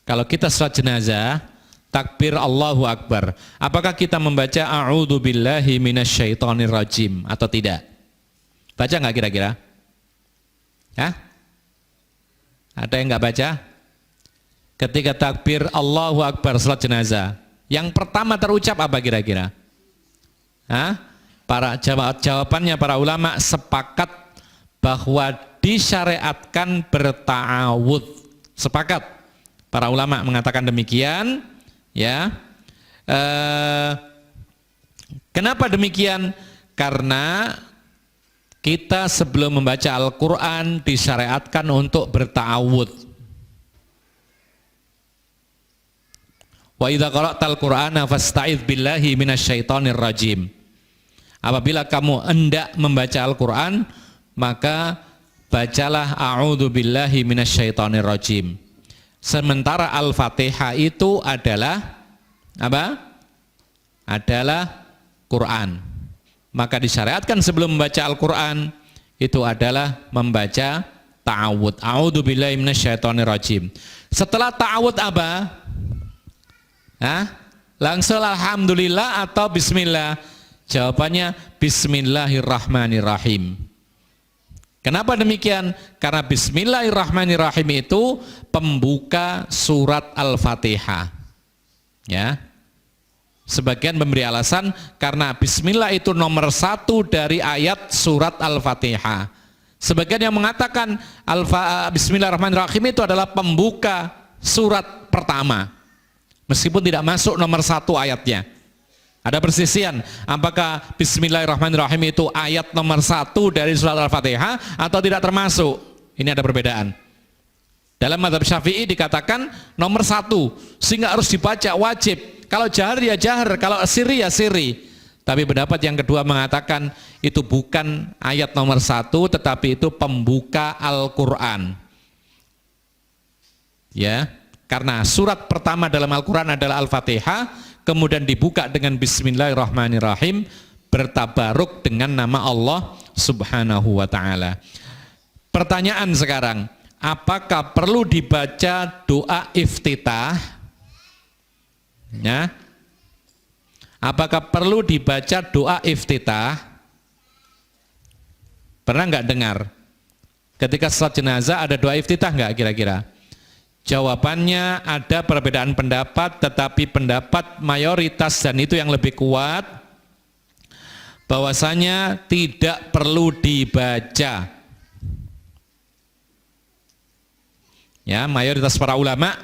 Kalau kita salat jenazah, takbir Allahu Akbar, apakah kita membaca a'udzu billahi minasyaitonir rajim atau tidak? Baca nggak kira-kira? Hah? Ada yang nggak baca? Ketika takbir Allahu Akbar salat jenazah, yang pertama terucap apa kira-kira? Hah? Jawabannya para ulama sepakat bahwa disyariatkan berta'awud. Sepakat. Para ulama mengatakan demikian. Ya, kenapa demikian? Karena kita sebelum membaca Al-Quran disyariatkan untuk berta'awud. Wa idza qara'tal Qur'ana fasta'idz billahi minasyaitonir rajim. Apabila kamu hendak membaca Al-Quran, maka bacalah a'udzu billahi minasyaitonir rajim. Sementara Al-Fatihah itu adalah apa? adalah Quran. Maka disyariatkan sebelum membaca Al-Quran itu adalah membaca ta'awud. A'udzubillahi minasyaitonirrajim. Setelah ta'awud apa? Langsung alhamdulillah atau bismillah? Jawabannya bismillahirrahmanirrahim. Kenapa demikian? Karena bismillahirrahmanirrahim itu pembuka surat Al-Fatihah. Ya. Sebagian memberi alasan karena bismillah itu nomor 1 dari ayat surat Al-Fatihah. Sebagian yang mengatakan bismillahirrahmanirrahim itu adalah pembuka surat pertama. Meskipun tidak masuk nomor 1 ayatnya. Ada persisian, apakah bismillahirrahmanirrahim itu ayat nomor 1 dari surat Al-Fatihah atau tidak termasuk? Ini ada perbedaan. Dalam mazhab Syafi'i dikatakan nomor 1, sehingga harus dibaca wajib. Kalau jahar ya jahar, kalau sirri ya sirri. Tapi pendapat yang kedua mengatakan itu bukan ayat nomor 1, tetapi itu pembuka Al-Quran. Ya, karena surat pertama dalam Al-Quran adalah Al-Fatihah, kemudian dibuka dengan bismillahirrahmanirrahim, bertabaruk dengan nama Allah subhanahu wa ta'ala. Pertanyaan sekarang, apakah perlu dibaca doa iftitah? Ya. Apakah perlu dibaca doa iftitah? Pernah nggak dengar? Ketika salat jenazah ada doa iftitah nggak kira-kira? Jawabannya ada perbedaan pendapat, tetapi pendapat mayoritas dan itu yang lebih kuat, bahwasanya tidak perlu dibaca. Ya, mayoritas para ulama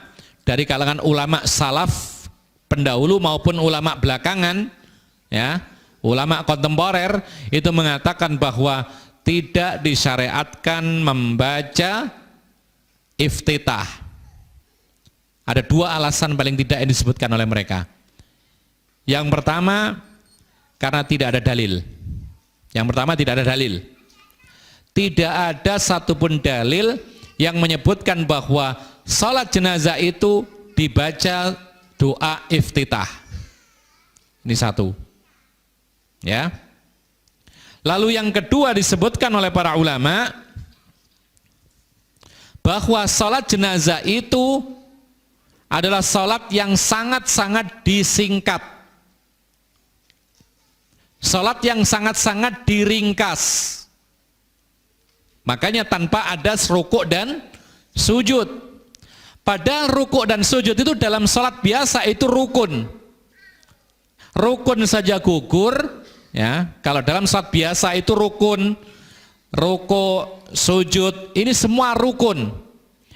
dari kalangan ulama salaf pendahulu maupun ulama belakangan, ya, ulama kontemporer itu mengatakan bahwa tidak disyariatkan membaca iftitah. Ada 2 alasan paling tidak yang disebutkan oleh mereka. Yang pertama, karena tidak ada dalil. Yang pertama, tidak ada dalil. Tidak ada satupun dalil yang menyebutkan bahwa salat jenazah itu dibaca doa iftitah. Ini satu. Ya. Lalu yang kedua disebutkan oleh para ulama bahwa salat jenazah itu adalah salat yang sangat-sangat disingkat. Salat yang sangat-sangat diringkas. Makanya tanpa ada rukuk dan sujud. Padahal rukuk dan sujud itu dalam salat biasa itu rukun. Rukun saja gugur, ya. Kalau dalam salat biasa itu rukun, rukuk, sujud, ini semua rukun.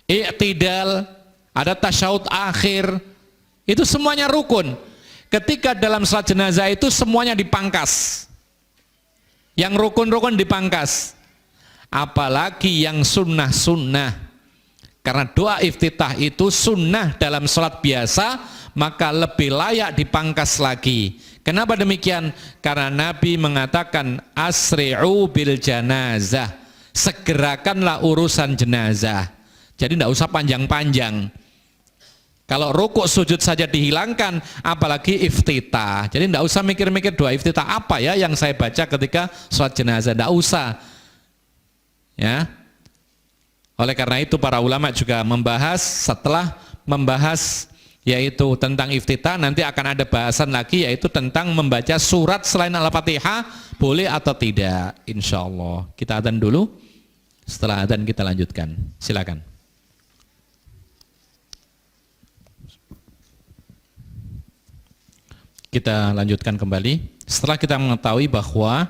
I'tidal, ada tasyahud akhir, itu semuanya rukun. Ketika dalam salat jenazah itu semuanya dipangkas. Yang rukun-rukun dipangkas. Apalagi yang sunnah-sunnah. Karena doa iftitah itu sunnah dalam salat biasa, maka lebih layak dipangkas lagi. Kenapa demikian? Karena Nabi mengatakan asri'u bil janazah. Segerakanlah urusan jenazah. Jadi tidak usah panjang-panjang. Kalau rukuk sujud saja dihilangkan, apalagi iftitah. Jadi tidak usah mikir-mikir doa iftitah apa ya yang saya baca ketika sholat jenazah. Tidak usah. Ya. Oleh karena itu para ulama juga membahas, setelah membahas yaitu tentang iftitah, nanti akan ada bahasan lagi yaitu tentang membaca surat selain Al-Fatihah boleh atau tidak. Insya Allah. Kita adzan dulu. Setelah adzan kita lanjutkan. Silakan. Kita lanjutkan kembali. Setelah kita mengetahui bahwa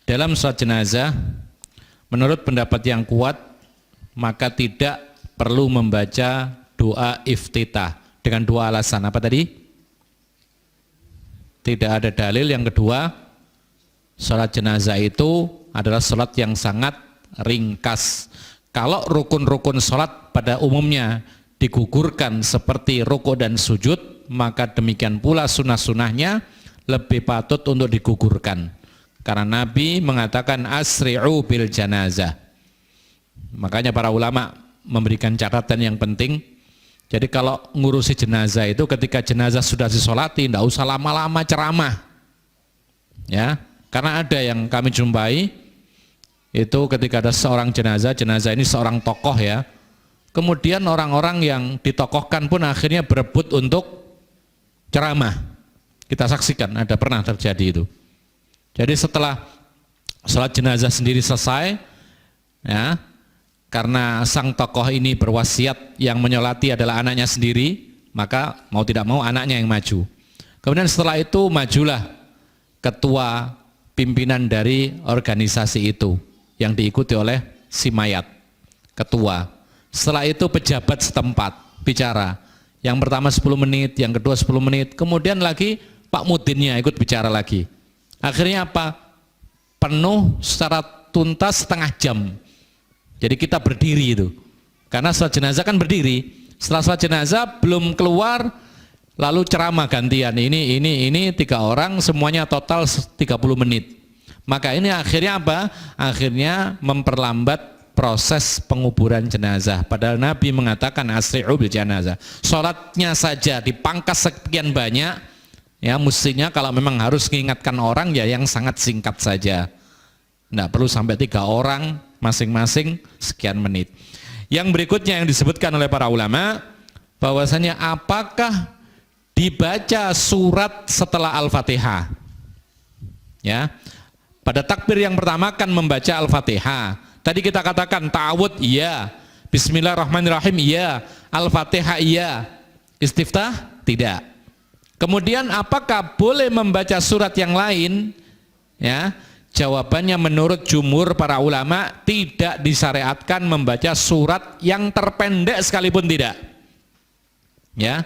dalam sholat jenazah menurut pendapat yang kuat maka tidak perlu membaca doa iftitah dengan 2 alasan. Apa tadi? Tidak ada dalil. Yang kedua, sholat jenazah itu adalah sholat yang sangat ringkas. Kalau rukun-rukun sholat pada umumnya digugurkan seperti rukuk dan sujud, maka demikian pula sunnah-sunnahnya lebih patut untuk digugurkan. Karena Nabi mengatakan asri'u bil janazah. Makanya para ulama memberikan catatan yang penting, Jadi kalau ngurusi jenazah itu ketika jenazah sudah disolati, tidak usah lama-lama ceramah. Ya, karena ada yang kami jumpai itu ketika ada seorang jenazah ini seorang tokoh ya. Kemudian orang-orang yang ditokohkan pun akhirnya berebut untuk ceramah. Kita saksikan, ada pernah terjadi itu. Jadi setelah sholat jenazah sendiri selesai, ya, karena sang tokoh ini berwasiat yang menyolati adalah anaknya sendiri, maka mau tidak mau anaknya yang maju. Kemudian setelah itu majulah ketua pimpinan dari organisasi itu yang diikuti oleh si mayat, ketua. Setelah itu pejabat setempat bicara. Yang pertama 10 menit, yang kedua 10 menit, kemudian lagi Pak Mudinnya ikut bicara lagi. Akhirnya apa? Penuh secara tuntas setengah jam. Jadi kita berdiri itu, karena sholat jenazah kan berdiri. Setelah sholat jenazah belum keluar, lalu ceramah gantian. Ini 3 orang, semuanya total 30 menit. Maka ini akhirnya apa? Akhirnya memperlambat proses penguburan jenazah. Padahal Nabi mengatakan asri'u bil janazah. Sholatnya saja dipangkas sekian banyak, ya mestinya kalau memang harus mengingatkan orang ya yang sangat singkat saja. Tidak perlu sampai 3 orang masing-masing sekian menit. Yang berikutnya yang disebutkan oleh para ulama, bahwasanya apakah dibaca surat setelah Al-Fatihah? Ya, pada takbir yang pertama kan membaca Al-Fatihah. Tadi kita katakan ta'awud iya, Bismillahirrahmanirrahim iya, Al-Fatihah iya, istiftah tidak. Kemudian apakah boleh membaca surat yang lain? Ya, jawabannya menurut jumhur para ulama tidak disyariatkan membaca surat yang terpendek sekalipun tidak. Ya,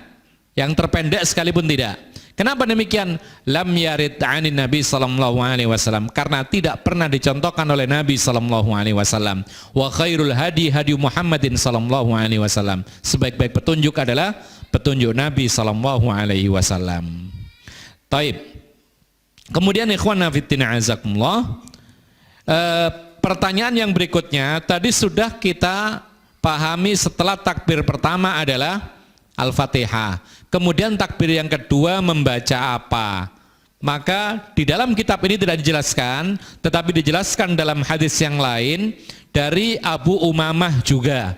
yang terpendek sekalipun tidak. Kenapa demikian? Lam yarid 'anin Nabi sallallahu alaihi wasallam, karena tidak pernah dicontohkan oleh Nabi sallallahu alaihi wasallam. Wa khairul hadi hadi Muhammadin sallallahu alaihi wasallam. Sebaik-baik petunjuk adalah petunjuk Nabi sallallahu alaihi wasallam. Taib. Kemudian ikhwan fillah azakumullah, pertanyaan yang berikutnya tadi sudah kita pahami setelah takbir pertama adalah Al-Fatihah. Kemudian takbir yang kedua membaca apa? Maka di dalam kitab ini tidak dijelaskan, tetapi dijelaskan dalam hadis yang lain dari Abu Umamah juga.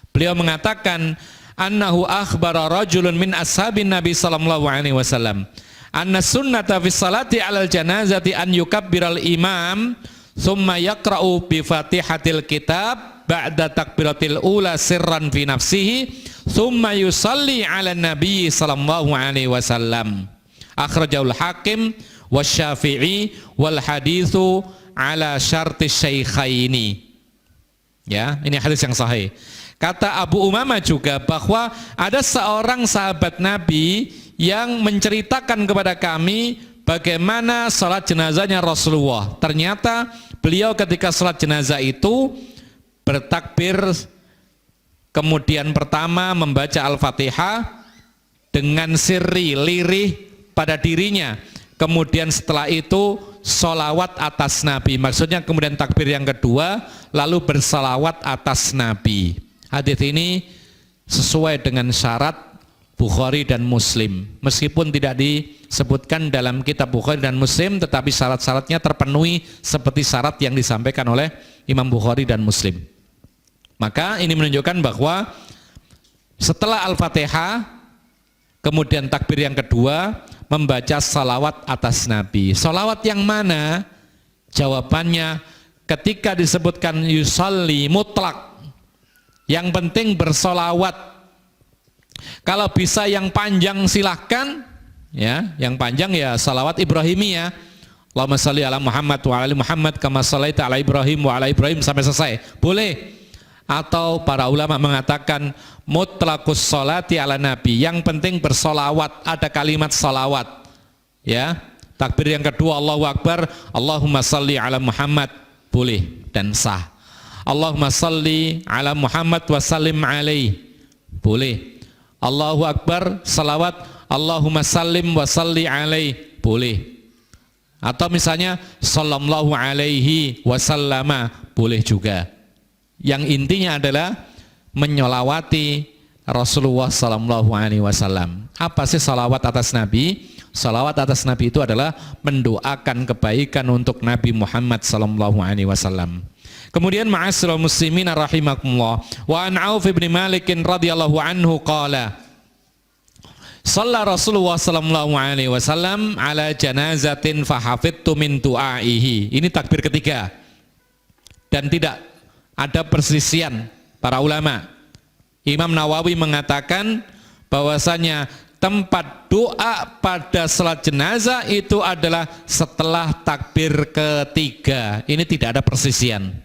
Beliau mengatakan annahu akhbara rajulun min ashabin Nabi sallallahu alaihi wasallam anna sunnata fi salati alal janazati an yukabbiral imam thumma yaqra'u bi fatihatil kitab ba'da takbiratil ula sirran fi nafsihi thumma yusalli ala nabi sallallahu alaihi wasallam. Akhrajahul Hakim wasyafi'i wal hadithu ala syarti syaikhaini. Ya, ini hadis yang sahih. Kata Abu Umamah juga bahwa ada seorang sahabat Nabi yang menceritakan kepada kami bagaimana sholat jenazahnya Rasulullah. Ternyata beliau ketika sholat jenazah itu bertakbir, kemudian pertama membaca Al-Fatihah dengan sirri, lirih pada dirinya. Kemudian setelah itu sholawat atas Nabi. Maksudnya kemudian takbir yang kedua lalu bersalawat atas Nabi. Hadis ini sesuai dengan syarat Bukhari dan Muslim. Meskipun tidak disebutkan dalam kitab Bukhari dan Muslim, tetapi syarat-syaratnya terpenuhi seperti syarat yang disampaikan oleh Imam Bukhari dan Muslim. Maka ini menunjukkan bahwa setelah Al-Fatihah, kemudian takbir yang kedua, membaca salawat atas Nabi. Salawat yang mana? Jawabannya ketika disebutkan yusalli mutlak, yang penting bersolawat. Kalau bisa yang panjang silahkan, ya, yang panjang ya salawat Ibrahimiyah. Allahumma shalli ala Muhammad wa ala Muhammad kama shallaita ala Ibrahim wa ala Ibrahim sampai selesai. Boleh. Atau para ulama mengatakan mutlaqus sholati ala Nabi, yang penting bersolawat, ada kalimat salawat. Ya, takbir yang kedua Allahu Akbar, Allahumma shalli ala Muhammad, boleh dan sah. Allahumma shalli ala Muhammad wa sallim alaihi, boleh. Allahu Akbar, salawat, Allahumma sallim wa salli alaihi, boleh. Atau misalnya sallallahu alaihi wasallama, boleh juga. Yang intinya adalah menyolawati Rasulullah sallallahu alaihi wasallam. Apa sih salawat atas Nabi? Salawat atas Nabi itu adalah mendoakan kebaikan untuk Nabi Muhammad sallallahu alaihi wasallam. Kemudian ma'asyiral muslimin rahimakumullah, wa an Auf bin Malik radhiyallahu anhu qala Shalla Rasulullah sallallahu alaihi wasallam ala janazatin fahafidtu min du'aihi. Ini takbir ketiga. Dan tidak ada perselisihan para ulama. Imam Nawawi mengatakan bahwasanya tempat doa pada salat jenazah itu adalah setelah takbir ketiga. Ini tidak ada persisian.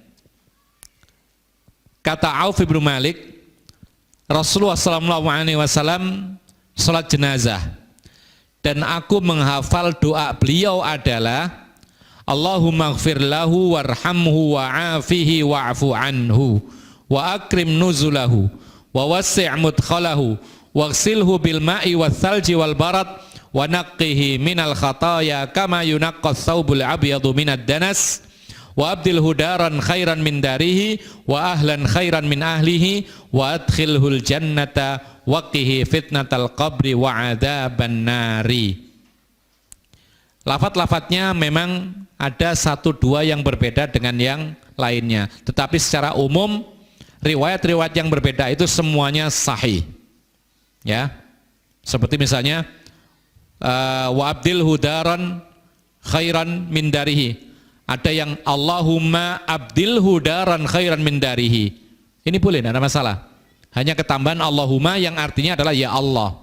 Kata Auf bin Malik, Rasulullah SAW salat jenazah dan aku menghafal doa beliau adalah Allahumma ighfir lahu warhamhu wa'afihi wa'fu anhu wa akrim nuzulahu wa wassi' mudkhalahu waghsilhu bil ma'i wal thalji wal barad wa naqqihi minal khataaya kama yunaqqas thawbul abyadu minad danas wa abdilhu daran khairan min darihi wa ahlan khairan min ahlihi wa adkhilhul jannata waqihi fitnatal qabri wa adzaban nari. Lafaz-lafaznya memang ada satu dua yang berbeda dengan yang lainnya, tetapi secara umum riwayat-riwayat yang berbeda itu semuanya sahih. Ya, seperti misalnya wa abdil hudaran khairan min darihi. Ada yang Allahumma abdil hudaran khairan min darihi. Ini boleh, tidak ada masalah. Hanya ketambahan Allahumma yang artinya adalah ya Allah.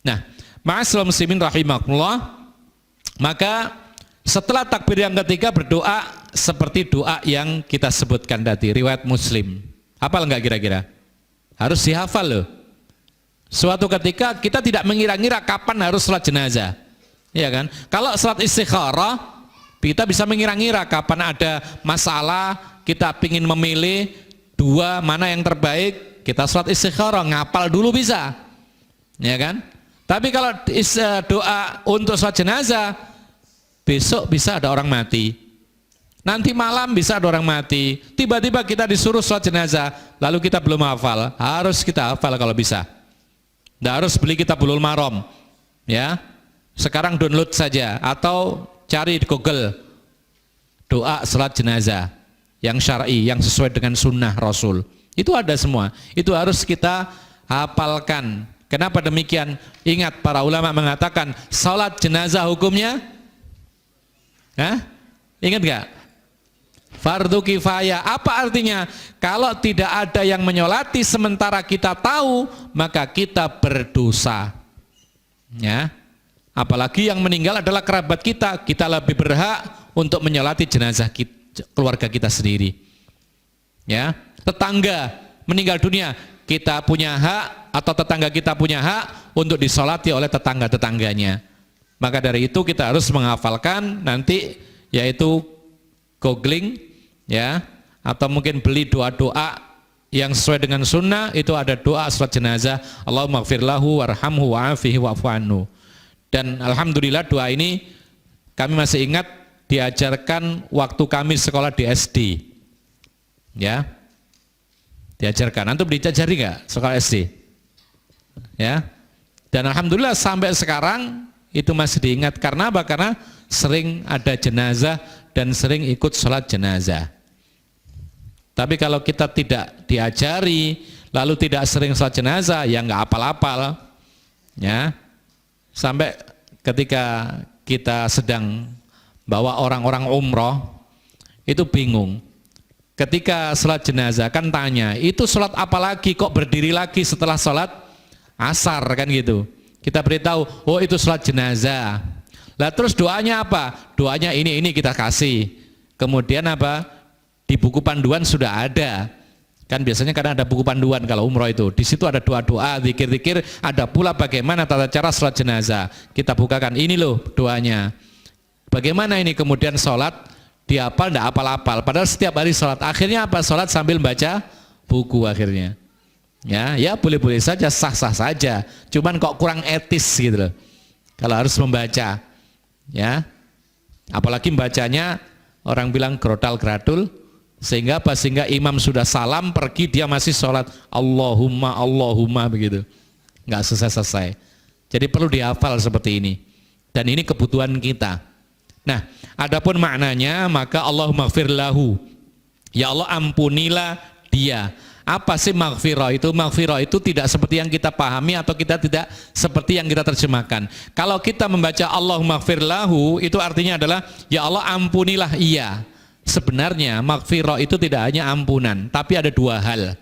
Nah, ma'asyiral muslimin rahimakumullah, maka setelah takbir yang ketiga berdoa seperti doa yang kita sebutkan tadi, riwayat Muslim. Hafal enggak kira-kira? Harus dihafal loh. Suatu ketika kita tidak mengira-ngira kapan harus salat jenazah. Ya kan? Kalau salat istikharah, kita bisa mengira-ngira kapan ada masalah, kita ingin memilih dua mana yang terbaik, kita salat istikharah, ngapal dulu bisa. Ya kan? Tapi kalau doa untuk salat jenazah, besok bisa ada orang mati. Nanti malam bisa ada orang mati. Tiba-tiba kita disuruh salat jenazah, lalu kita belum hafal. Harus kita hafal kalau bisa. Tidak harus beli kitabul maram, ya. Sekarang download saja atau cari di Google doa salat jenazah yang syar'i, yang sesuai dengan sunnah Rasul. Itu ada semua. Itu harus kita hafalkan. Kenapa demikian? Ingat para ulama mengatakan salat jenazah hukumnya, ingat gak? Fardu kifayah. Apa artinya? Kalau tidak ada yang menyolati sementara kita tahu, maka kita berdosa. Ya. Apalagi yang meninggal adalah kerabat kita, kita lebih berhak untuk menyolati jenazah keluarga kita sendiri. Ya. Tetangga meninggal dunia, kita punya hak atau tetangga kita punya hak untuk disolati oleh tetangga-tetangganya. Maka dari itu kita harus menghafalkan nanti, yaitu googling, ya, atau mungkin beli doa-doa yang sesuai dengan sunnah. Itu ada doa salat jenazah, Allahumma ighfir lahu warhamhu wa'afihi wa'fu anhu. Dan alhamdulillah doa ini kami masih ingat diajarkan waktu kami sekolah di SD. Ya. Diajarkan. Antum diajari enggak sekolah SD? Ya. Dan alhamdulillah sampai sekarang itu masih diingat. Karena apa? Karena sering ada jenazah dan sering ikut sholat jenazah. Tapi kalau kita tidak diajari, lalu tidak sering sholat jenazah, ya nggak apal-apal. Ya, sampai ketika kita sedang bawa orang-orang umroh, itu bingung. Ketika sholat jenazah kan tanya, itu sholat apa lagi kok berdiri lagi setelah sholat asar kan gitu. Kita beritahu, oh itu sholat jenazah. Lah terus doanya apa? Doanya ini kita kasih. Kemudian apa? Di buku panduan sudah ada. Kan biasanya kadang ada buku panduan kalau umroh itu. Di situ ada doa-doa, zikir-zikir, ada pula bagaimana tata cara sholat jenazah. Kita bukakan, ini loh doanya. Bagaimana ini kemudian sholat, dihafal enggak apal-apal. Padahal setiap hari sholat. Akhirnya apa? Sholat sambil baca buku akhirnya. Ya boleh-boleh saja, sah-sah saja. Cuman kok kurang etis gitu loh. Kalau harus membaca. Ya, apalagi membacanya orang bilang grodal gradul, Sehingga apa? Sehingga imam sudah salam pergi dia masih sholat Allahumma Allahumma begitu, nggak selesai-selesai. Jadi perlu dihafal seperti ini, dan ini kebutuhan kita. Nah, adapun maknanya, maka Allahumma gfir lahu, ya Allah ampunilah dia. Apa sih maghfirah itu? Maghfirah itu tidak seperti yang kita pahami atau kita tidak seperti yang kita terjemahkan. Kalau kita membaca Allahumma gfir lahu, itu artinya adalah ya Allah ampunilah ia. Sebenarnya maghfirah itu tidak hanya ampunan, tapi ada dua hal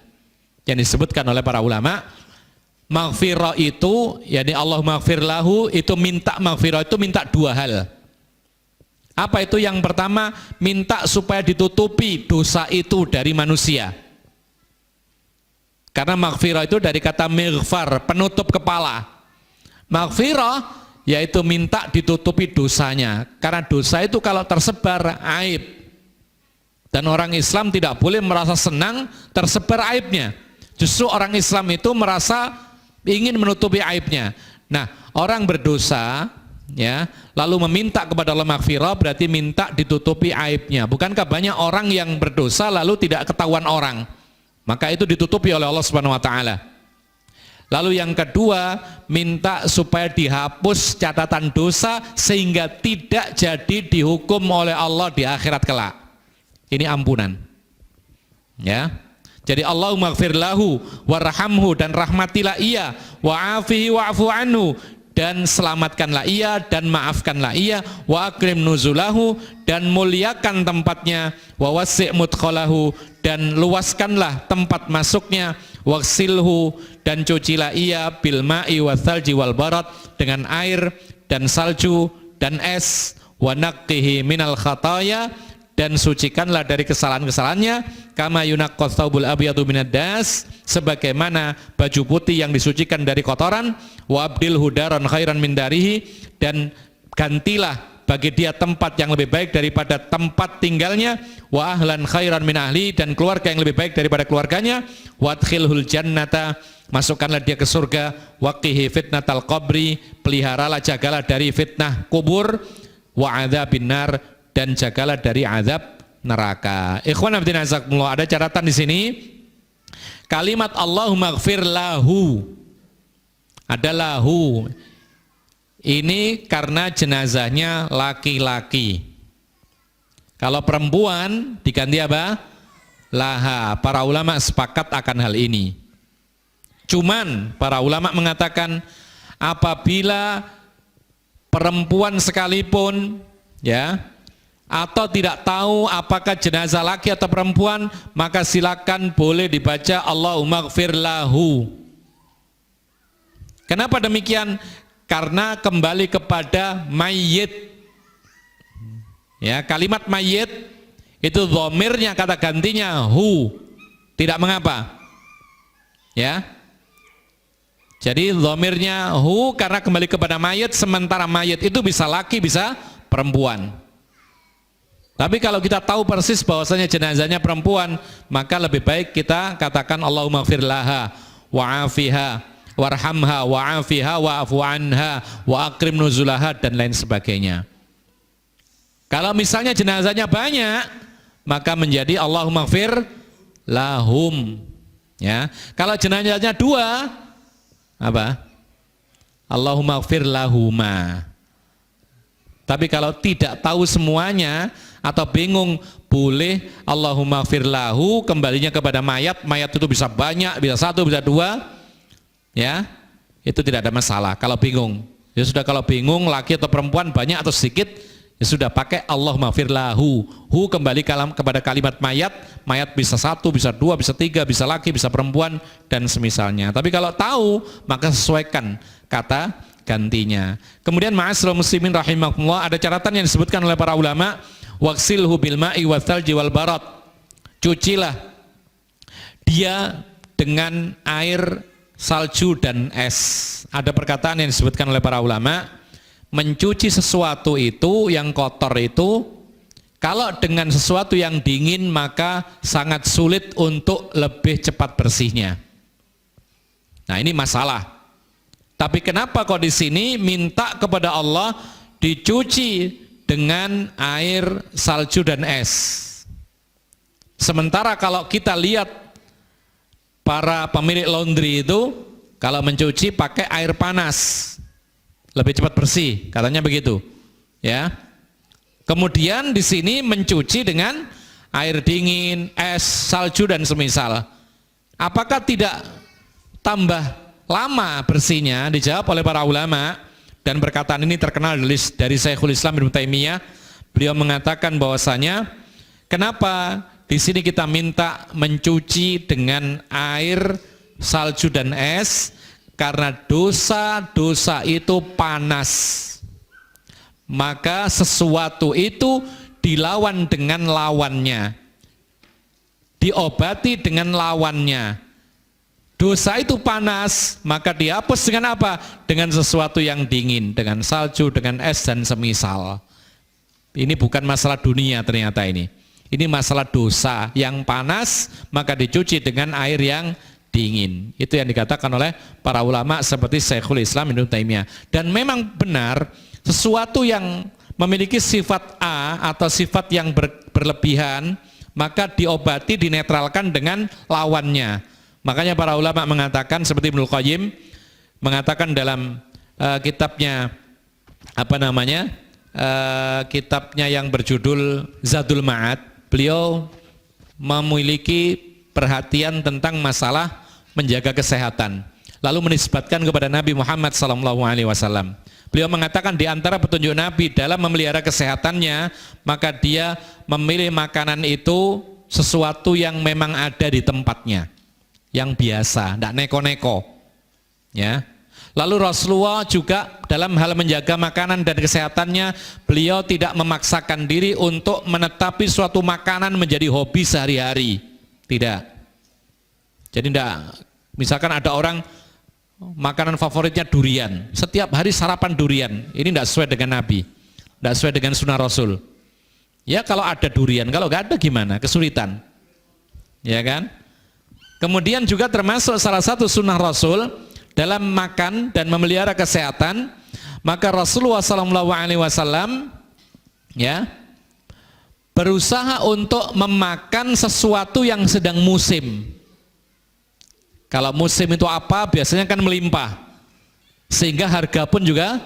yang disebutkan oleh para ulama. Maghfirah itu, yakni Allahumma gfir lahu, itu minta maghfirah itu minta dua hal. Apa itu? Yang pertama, minta supaya ditutupi dosa itu dari manusia. Karena maghfirah itu dari kata mighfar, penutup kepala. Maghfirah yaitu minta ditutupi dosanya. Karena dosa itu kalau tersebar aib. Dan orang Islam tidak boleh merasa senang tersebar aibnya. Justru orang Islam itu merasa ingin menutupi aibnya. Nah, orang berdosa ya, lalu meminta kepada Allah maghfirah berarti minta ditutupi aibnya. Bukankah banyak orang yang berdosa lalu tidak ketahuan orang? Maka itu ditutupi oleh Allah Subhanahu wa taala. Lalu yang kedua, minta supaya dihapus catatan dosa sehingga tidak jadi dihukum oleh Allah di akhirat kelak. Ini ampunan. Ya. Jadi Allahumma gfir lahu warhamhu, dan rahmatilah ia, wa'afihi wa'fu anhu, dan selamatkanlah ia dan maafkanlah ia, wa akrim nuzulahu, dan muliakan tempatnya, wa wasi' mudkhalahu, dan luaskanlah tempat masuknya, waksilhu, dan cucilah ia bil ma'i wal thalji wal barad, dengan air dan salju dan es, wa naqqihi minal khataya, dan sucikanlah dari kesalahan-kesalahannya, kama yunaqqas thawbul abyadu minad das, sebagaimana baju putih yang disucikan dari kotoran, wa abdilhu daran khairan min darihi, dan gantilah bagi dia tempat yang lebih baik daripada tempat tinggalnya, wa ahlan khairan min ahli, dan keluarga yang lebih baik daripada keluarganya, wa adkhilhul jannata, masukkanlah dia ke surga, waqihi fitnatal qabri, peliharalah jagalah dari fitnah kubur, wa adzabin nar, dan jagalah dari azab neraka. Ikhwan fillah azakumullah, ada catatan di sini. Kalimat Allahumma gfir lahu, ada lahu. Ini karena jenazahnya laki-laki. Kalau perempuan diganti apa? Laha. Para ulama sepakat akan hal ini. Cuman para ulama mengatakan apabila perempuan sekalipun ya, atau tidak tahu apakah jenazah laki atau perempuan, maka silakan boleh dibaca Allahumma gfir lahu. Kenapa demikian? Karena kembali kepada mayit. Ya, kalimat mayit itu dhamirnya kata gantinya hu. Tidak mengapa. Ya. Jadi dhamirnya hu karena kembali kepada mayit, sementara mayit itu bisa laki bisa perempuan. Tapi kalau kita tahu persis bahwasanya jenazahnya perempuan, maka lebih baik kita katakan Allahumma gfir laha wa'afiha warhamha wa'afiha wa'afu anha wa akrim nuzulaha, dan lain sebagainya. Kalau misalnya jenazahnya banyak, maka menjadi Allahumma gfir lahum. Ya. Kalau jenazahnya dua, apa? Allahumma gfir lahuma. Tapi kalau tidak tahu semuanya atau bingung, boleh Allahumma gfir lahu, kembalinya kepada mayat. Mayat itu bisa banyak, bisa satu, bisa dua, ya, itu tidak ada masalah. Kalau bingung, ya sudah, kalau bingung laki atau perempuan, banyak atau sedikit, ya sudah pakai Allahumma gfir lahu. Hu kembali kepada kalimat mayat. Mayat bisa satu, bisa dua, bisa tiga, bisa laki, bisa perempuan, dan semisalnya. Tapi kalau tahu, maka sesuaikan kata gantinya. Kemudian ma'asyiral muslimin rahimakumullah, ada catatan yang disebutkan oleh para ulama, waqsilhu bil ma'i wal thalji wal barad, cucilah dia dengan air, salju dan es. Ada perkataan yang disebutkan oleh para ulama, mencuci sesuatu itu yang kotor itu, kalau dengan sesuatu yang dingin maka sangat sulit untuk lebih cepat bersihnya. Nah, ini masalah. Tapi kenapa kok di sini minta kepada Allah dicuci dengan air, salju dan es? Sementara kalau kita lihat para pemilik laundry itu kalau mencuci pakai air panas lebih cepat bersih, katanya begitu. Ya. Kemudian di sini mencuci dengan air dingin, es, salju dan semisal. Apakah tidak tambah lama bersihnya? Dijawab oleh para ulama, dan perkataan ini terkenal dari Syekhul Islam Ibnu Taimiyah. Beliau mengatakan bahwasanya kenapa di sini kita minta mencuci dengan air, salju dan es? Karena dosa-dosa itu panas. Maka sesuatu itu dilawan dengan lawannya, diobati dengan lawannya. Dosa itu panas, maka dihapus dengan apa? Dengan sesuatu yang dingin, dengan salju, dengan es dan semisal. Ini bukan masalah dunia ternyata ini. Ini masalah dosa yang panas, maka dicuci dengan air yang dingin. Itu yang dikatakan oleh para ulama seperti Syekhul Islam Ibnu Taimiyah. Dan memang benar, sesuatu yang memiliki sifat A atau sifat yang berlebihan, maka diobati, dinetralkan dengan lawannya. Makanya para ulama mengatakan seperti Ibnu Qayyim mengatakan dalam kitabnya kitabnya yang berjudul Zadul Ma'ad, beliau memiliki perhatian tentang masalah menjaga kesehatan, lalu menisbatkan kepada Nabi Muhammad SAW. Beliau mengatakan di antara petunjuk Nabi dalam memelihara kesehatannya, maka dia memilih makanan itu sesuatu yang memang ada di tempatnya, yang biasa, tidak neko-neko. Ya. Lalu Rasulullah juga dalam hal menjaga makanan dan kesehatannya, beliau tidak memaksakan diri untuk menetapi suatu makanan menjadi hobi sehari-hari. Tidak. Jadi tidak, misalkan ada orang makanan favoritnya durian, setiap hari sarapan durian, ini tidak sesuai dengan Nabi, tidak sesuai dengan sunnah Rasul. Ya kalau ada durian, kalau nggak ada gimana? Kesulitan, ya kan? Kemudian juga termasuk salah satu sunnah Rasul dalam makan dan memelihara kesehatan, maka Rasulullah SAW ya berusaha untuk memakan sesuatu yang sedang musim. Kalau musim itu apa? Biasanya kan melimpah, sehingga harga pun juga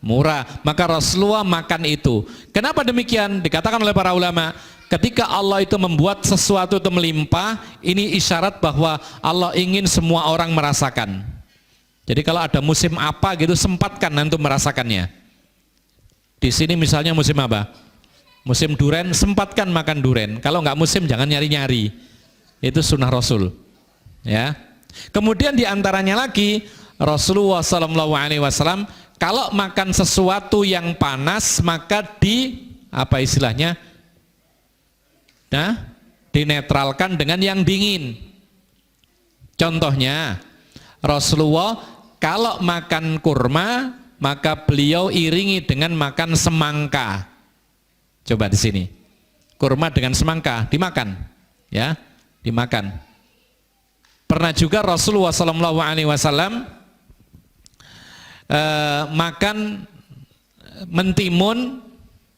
murah. Maka Rasulullah makan itu. Kenapa demikian? Dikatakan oleh para ulama, ketika Allah itu membuat sesuatu itu melimpah, ini isyarat bahwa Allah ingin semua orang merasakan. Jadi kalau ada musim apa gitu, sempatkan untuk merasakannya. Di sini misalnya musim apa? Musim duren, sempatkan makan duren. Kalau nggak musim jangan nyari-nyari. Itu sunnah Rasul. Ya. Kemudian diantaranya lagi Rasulullah SAW kalau makan sesuatu yang panas maka dinetralkan dengan yang dingin. Contohnya Rasulullah kalau makan kurma maka beliau iringi dengan makan semangka. Coba di sini kurma dengan semangka dimakan, ya dimakan. Pernah juga Rasulullah SAW makan mentimun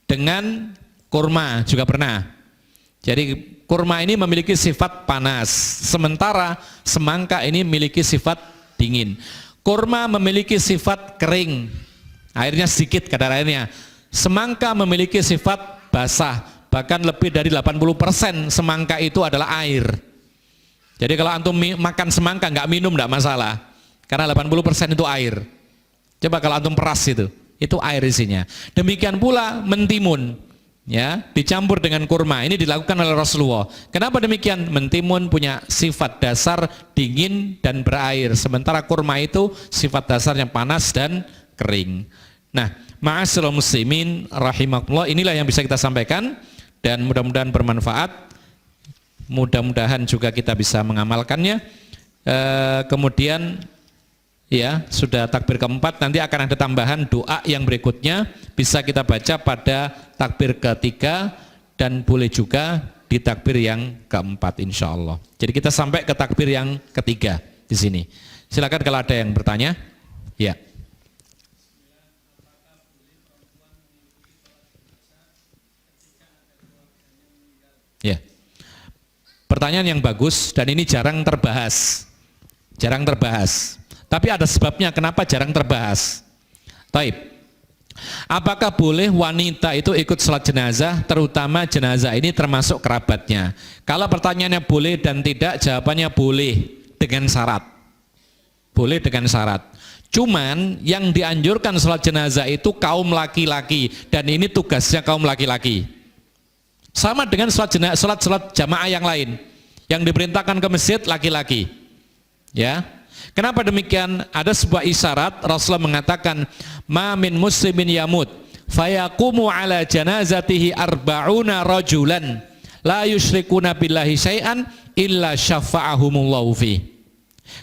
dengan kurma juga pernah. Jadi kurma ini memiliki sifat panas, sementara semangka ini memiliki sifat dingin. Kurma memiliki sifat kering, airnya sedikit kadar airnya. Semangka memiliki sifat basah, bahkan lebih dari 80% semangka itu adalah air. Jadi kalau antum makan semangka nggak minum nggak masalah, karena 80% itu air. Coba kalau antum peras itu air isinya. Demikian pula mentimun, ya dicampur dengan kurma. Ini dilakukan oleh Rasulullah. Kenapa demikian? Mentimun punya sifat dasar dingin dan berair, sementara kurma itu sifat dasarnya panas dan kering. Nah, ma'asyiral muslimin rahimakumullah, inilah yang bisa kita sampaikan dan mudah-mudahan bermanfaat. Mudah-mudahan juga kita bisa mengamalkannya. Kemudian ya sudah takbir keempat, nanti akan ada tambahan doa yang berikutnya bisa kita baca pada takbir ketiga dan boleh juga di takbir yang keempat insya Allah. Jadi kita sampai ke takbir yang ketiga di sini. Silakan kalau ada yang bertanya. Ya. Ya. Pertanyaan yang bagus dan ini jarang terbahas. Jarang terbahas. Tapi ada sebabnya kenapa jarang terbahas. Taib. Apakah boleh wanita itu ikut sholat jenazah, terutama jenazah ini termasuk kerabatnya? Kalau pertanyaannya boleh dan tidak, jawabannya boleh dengan syarat. Boleh dengan syarat. Cuman yang dianjurkan sholat jenazah itu kaum laki-laki dan ini tugasnya kaum laki-laki. Sama dengan sholat jamaah yang lain yang diperintahkan ke masjid laki-laki. Ya, kenapa demikian? Ada sebuah isyarat Rasulullah mengatakan, "Ma min muslimin yamut fayaqumu ala janazatihi arba'una rajulan la yusyrikuna billahi syai'an illa syafa'ahumullahu fi."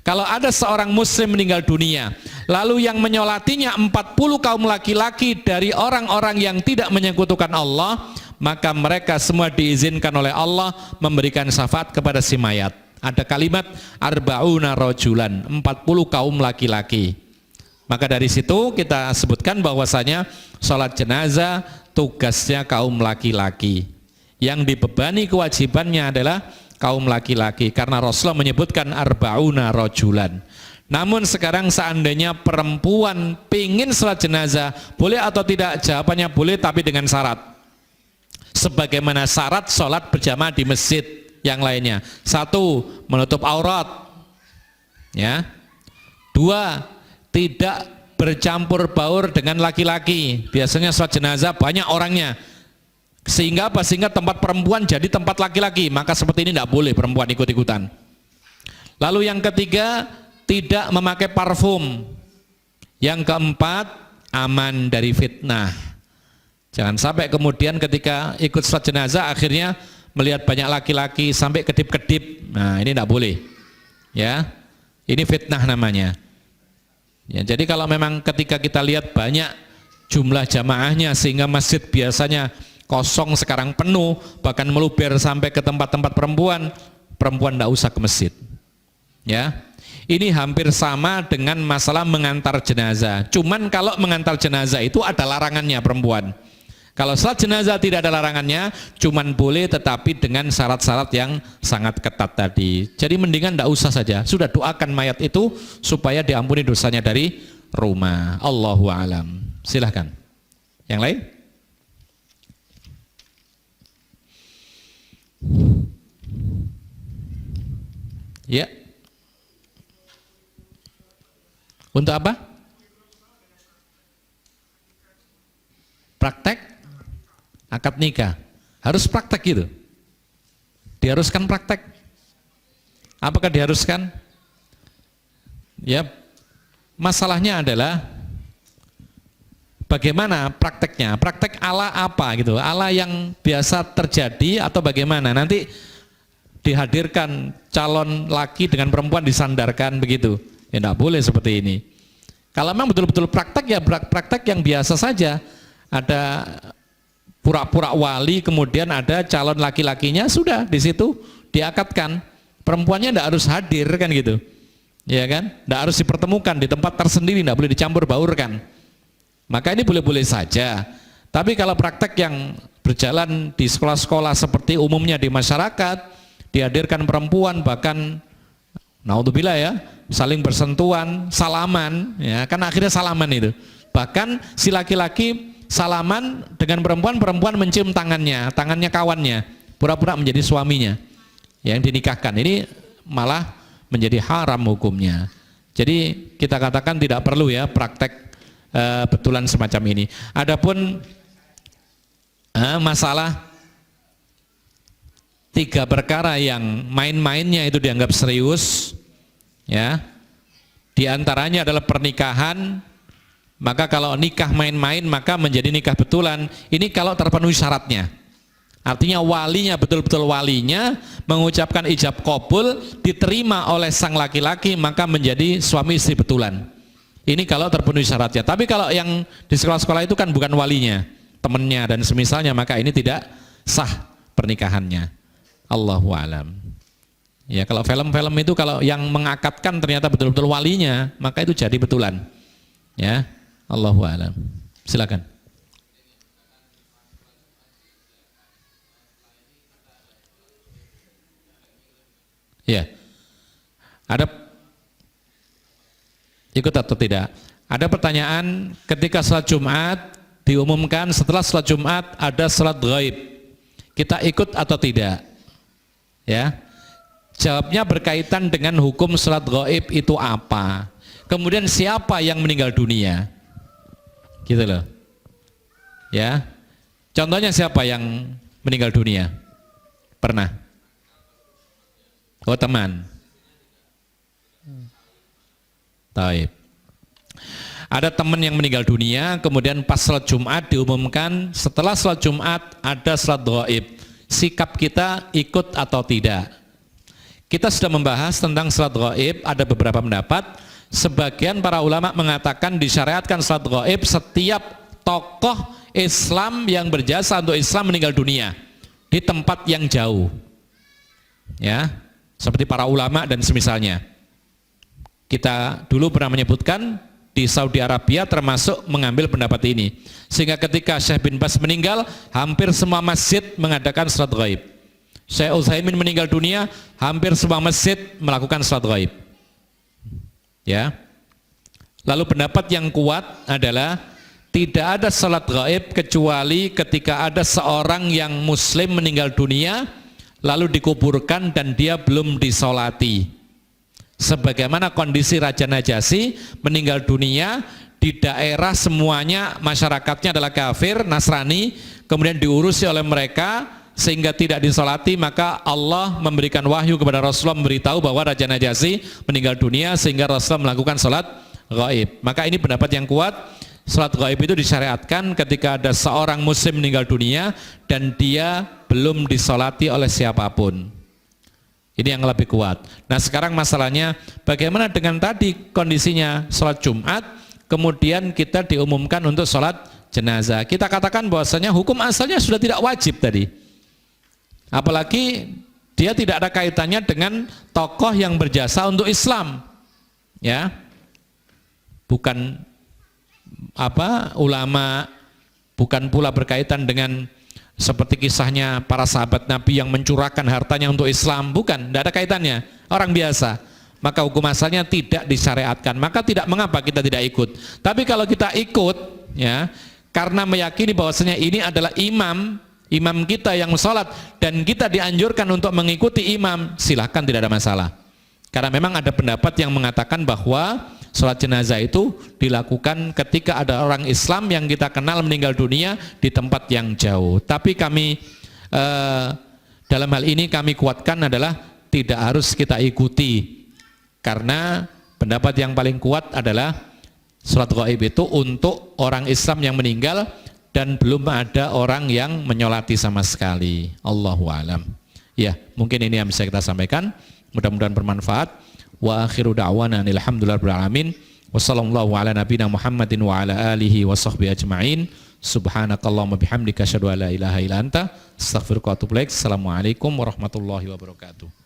Kalau ada seorang muslim meninggal dunia, lalu yang menyolatinya 40 kaum laki-laki dari orang-orang yang tidak menyekutukan Allah, maka mereka semua diizinkan oleh Allah memberikan syafaat kepada si mayat. Ada kalimat arba'una rajulan, 40 kaum laki-laki. Maka dari situ kita sebutkan bahwasanya sholat jenazah tugasnya kaum laki-laki. Yang dibebani kewajibannya adalah kaum laki-laki karena Rasulullah menyebutkan arba'una rajulan. Namun sekarang seandainya perempuan pingin sholat jenazah, boleh atau tidak? Jawabannya boleh, tapi dengan syarat. Sebagaimana syarat sholat berjamaah di masjid yang lainnya. 1. Menutup aurat. Ya. 2. Tidak bercampur baur dengan laki-laki. Biasanya sholat jenazah banyak orangnya. Sehingga apa? Sehingga tempat perempuan jadi tempat laki-laki. Maka seperti ini tidak boleh perempuan ikut-ikutan. Lalu yang ketiga, tidak memakai parfum. Yang keempat, aman dari fitnah. Jangan sampai kemudian ketika ikut sholat jenazah akhirnya melihat banyak laki-laki sampai kedip-kedip. Nah, ini tidak boleh. Ya, ini fitnah namanya. Ya, jadi kalau memang ketika kita lihat banyak jumlah jamaahnya sehingga masjid biasanya kosong sekarang penuh, bahkan meluber sampai ke tempat-tempat perempuan, perempuan tidak usah ke masjid. Ya, ini hampir sama dengan masalah mengantar jenazah. Cuman kalau mengantar jenazah itu ada larangannya perempuan. Kalau sholat jenazah tidak ada larangannya, cuman boleh tetapi dengan syarat-syarat yang sangat ketat tadi. Jadi mendingan tidak usah saja, sudah doakan mayat itu supaya diampuni dosanya dari rumah. Allahu a'lam. Silahkan. Yang lain? Ya. Untuk apa? Praktek akad nikah. Harus praktek gitu. Diharuskan praktek. Apakah diharuskan? Ya, masalahnya adalah bagaimana prakteknya. Praktek ala apa gitu? Ala yang biasa terjadi atau bagaimana? Nanti dihadirkan calon laki dengan perempuan disandarkan begitu. Ya tidak boleh seperti ini. Kalau memang betul-betul praktek, ya praktek yang biasa saja. Ada pura-pura wali, kemudian ada calon laki-lakinya, sudah di situ diakadkan. Perempuannya tidak harus hadir kan gitu, ya kan? Tidak harus dipertemukan di tempat tersendiri, tidak boleh dicampur baurkan. Maka ini boleh-boleh saja. Tapi kalau praktek yang berjalan di sekolah-sekolah seperti umumnya di masyarakat, dihadirkan perempuan bahkan naudzubillah ya, saling bersentuhan, salaman, ya kan akhirnya salaman itu. Bahkan si laki-laki salaman dengan perempuan, perempuan mencium tangannya kawannya, pura-pura menjadi suaminya yang dinikahkan. Ini malah menjadi haram hukumnya. Jadi kita katakan tidak perlu ya praktek betulan semacam ini. Adapun masalah 3 perkara yang main-mainnya itu dianggap serius, ya, di antaranya adalah pernikahan. Maka kalau nikah main-main maka menjadi nikah betulan. Ini kalau terpenuhi syaratnya. Artinya walinya betul-betul walinya mengucapkan ijab qabul, diterima oleh sang laki-laki, maka menjadi suami istri betulan. Ini kalau terpenuhi syaratnya. Tapi kalau yang di sekolah-sekolah itu kan bukan walinya, temannya dan semisalnya, maka ini tidak sah pernikahannya. Allahu a'lam. Ya, kalau film-film itu kalau yang mengakadkan ternyata betul-betul walinya, maka itu jadi betulan. Ya. Allahu a'lam. Silakan. Ya. Ada ikut atau tidak? Ada pertanyaan, ketika salat Jumat diumumkan setelah salat Jumat ada salat ghaib, kita ikut atau tidak? Ya. Jawabnya berkaitan dengan hukum salat ghaib itu apa? Kemudian siapa yang meninggal dunia? Gitu loh. Ya. Contohnya siapa yang meninggal dunia? Pernah? Oh, teman. Taib. Ada teman yang meninggal dunia, kemudian pas salat Jumat diumumkan setelah salat Jumat ada salat ghaib. Sikap kita ikut atau tidak? Kita sudah membahas tentang salat ghaib, ada beberapa pendapat. Sebagian para ulama mengatakan disyariatkan salat ghaib setiap tokoh Islam yang berjasa untuk Islam meninggal dunia di tempat yang jauh. Ya, seperti para ulama dan semisalnya. Kita dulu pernah menyebutkan di Saudi Arabia termasuk mengambil pendapat ini. Sehingga ketika Syekh bin Baz meninggal, hampir semua masjid mengadakan salat ghaib. Syekh Utsaimin meninggal dunia, hampir semua masjid melakukan salat ghaib. Ya. Lalu pendapat yang kuat adalah tidak ada salat ghaib kecuali ketika ada seorang yang muslim meninggal dunia lalu dikuburkan dan dia belum disolati. Sebagaimana kondisi Raja Najasyi meninggal dunia di daerah semuanya masyarakatnya adalah kafir, Nasrani, kemudian diurusi oleh mereka sehingga tidak disolati, maka Allah memberikan wahyu kepada Rasulullah memberitahu bahwa Raja Najasyi meninggal dunia sehingga Rasulullah melakukan salat ghaib. Maka ini pendapat yang kuat, salat ghaib itu disyariatkan ketika ada seorang muslim meninggal dunia dan dia belum disolati oleh siapapun. Ini yang lebih kuat. Nah sekarang masalahnya bagaimana dengan tadi kondisinya sholat Jumat, kemudian kita diumumkan untuk sholat jenazah. Kita katakan bahwasanya hukum asalnya sudah tidak wajib tadi. Apalagi dia tidak ada kaitannya dengan tokoh yang berjasa untuk Islam. Ya, bukan ulama, bukan pula berkaitan dengan seperti kisahnya para sahabat Nabi yang mencurahkan hartanya untuk Islam, bukan, tidak ada kaitannya, orang biasa. Maka hukum asalnya tidak disyariatkan, maka tidak mengapa kita tidak ikut. Tapi kalau kita ikut, ya, karena meyakini bahwasanya ini adalah imam kita yang sholat dan kita dianjurkan untuk mengikuti imam, silahkan, tidak ada masalah. Karena memang ada pendapat yang mengatakan bahwa sholat jenazah itu dilakukan ketika ada orang Islam yang kita kenal meninggal dunia di tempat yang jauh. Tapi kami dalam hal ini kami kuatkan adalah tidak harus kita ikuti, karena pendapat yang paling kuat adalah sholat ghaib itu untuk orang Islam yang meninggal dan belum ada orang yang menyolati sama sekali. Allahu a'lam. Ya, mungkin ini yang bisa kita sampaikan. Mudah-mudahan bermanfaat. Wa akhiru da'wana alhamdulillahirabbil alamin. Wassallallahu ala nabiyina Muhammadin wa ala alihi wa sahbihi ajma'in. Subhanakallahumma bihamdika asyhadu an la ilaha illa anta astaghfiruka wa atubu ilaik. Assalamualaikum warahmatullahi wabarakatuh.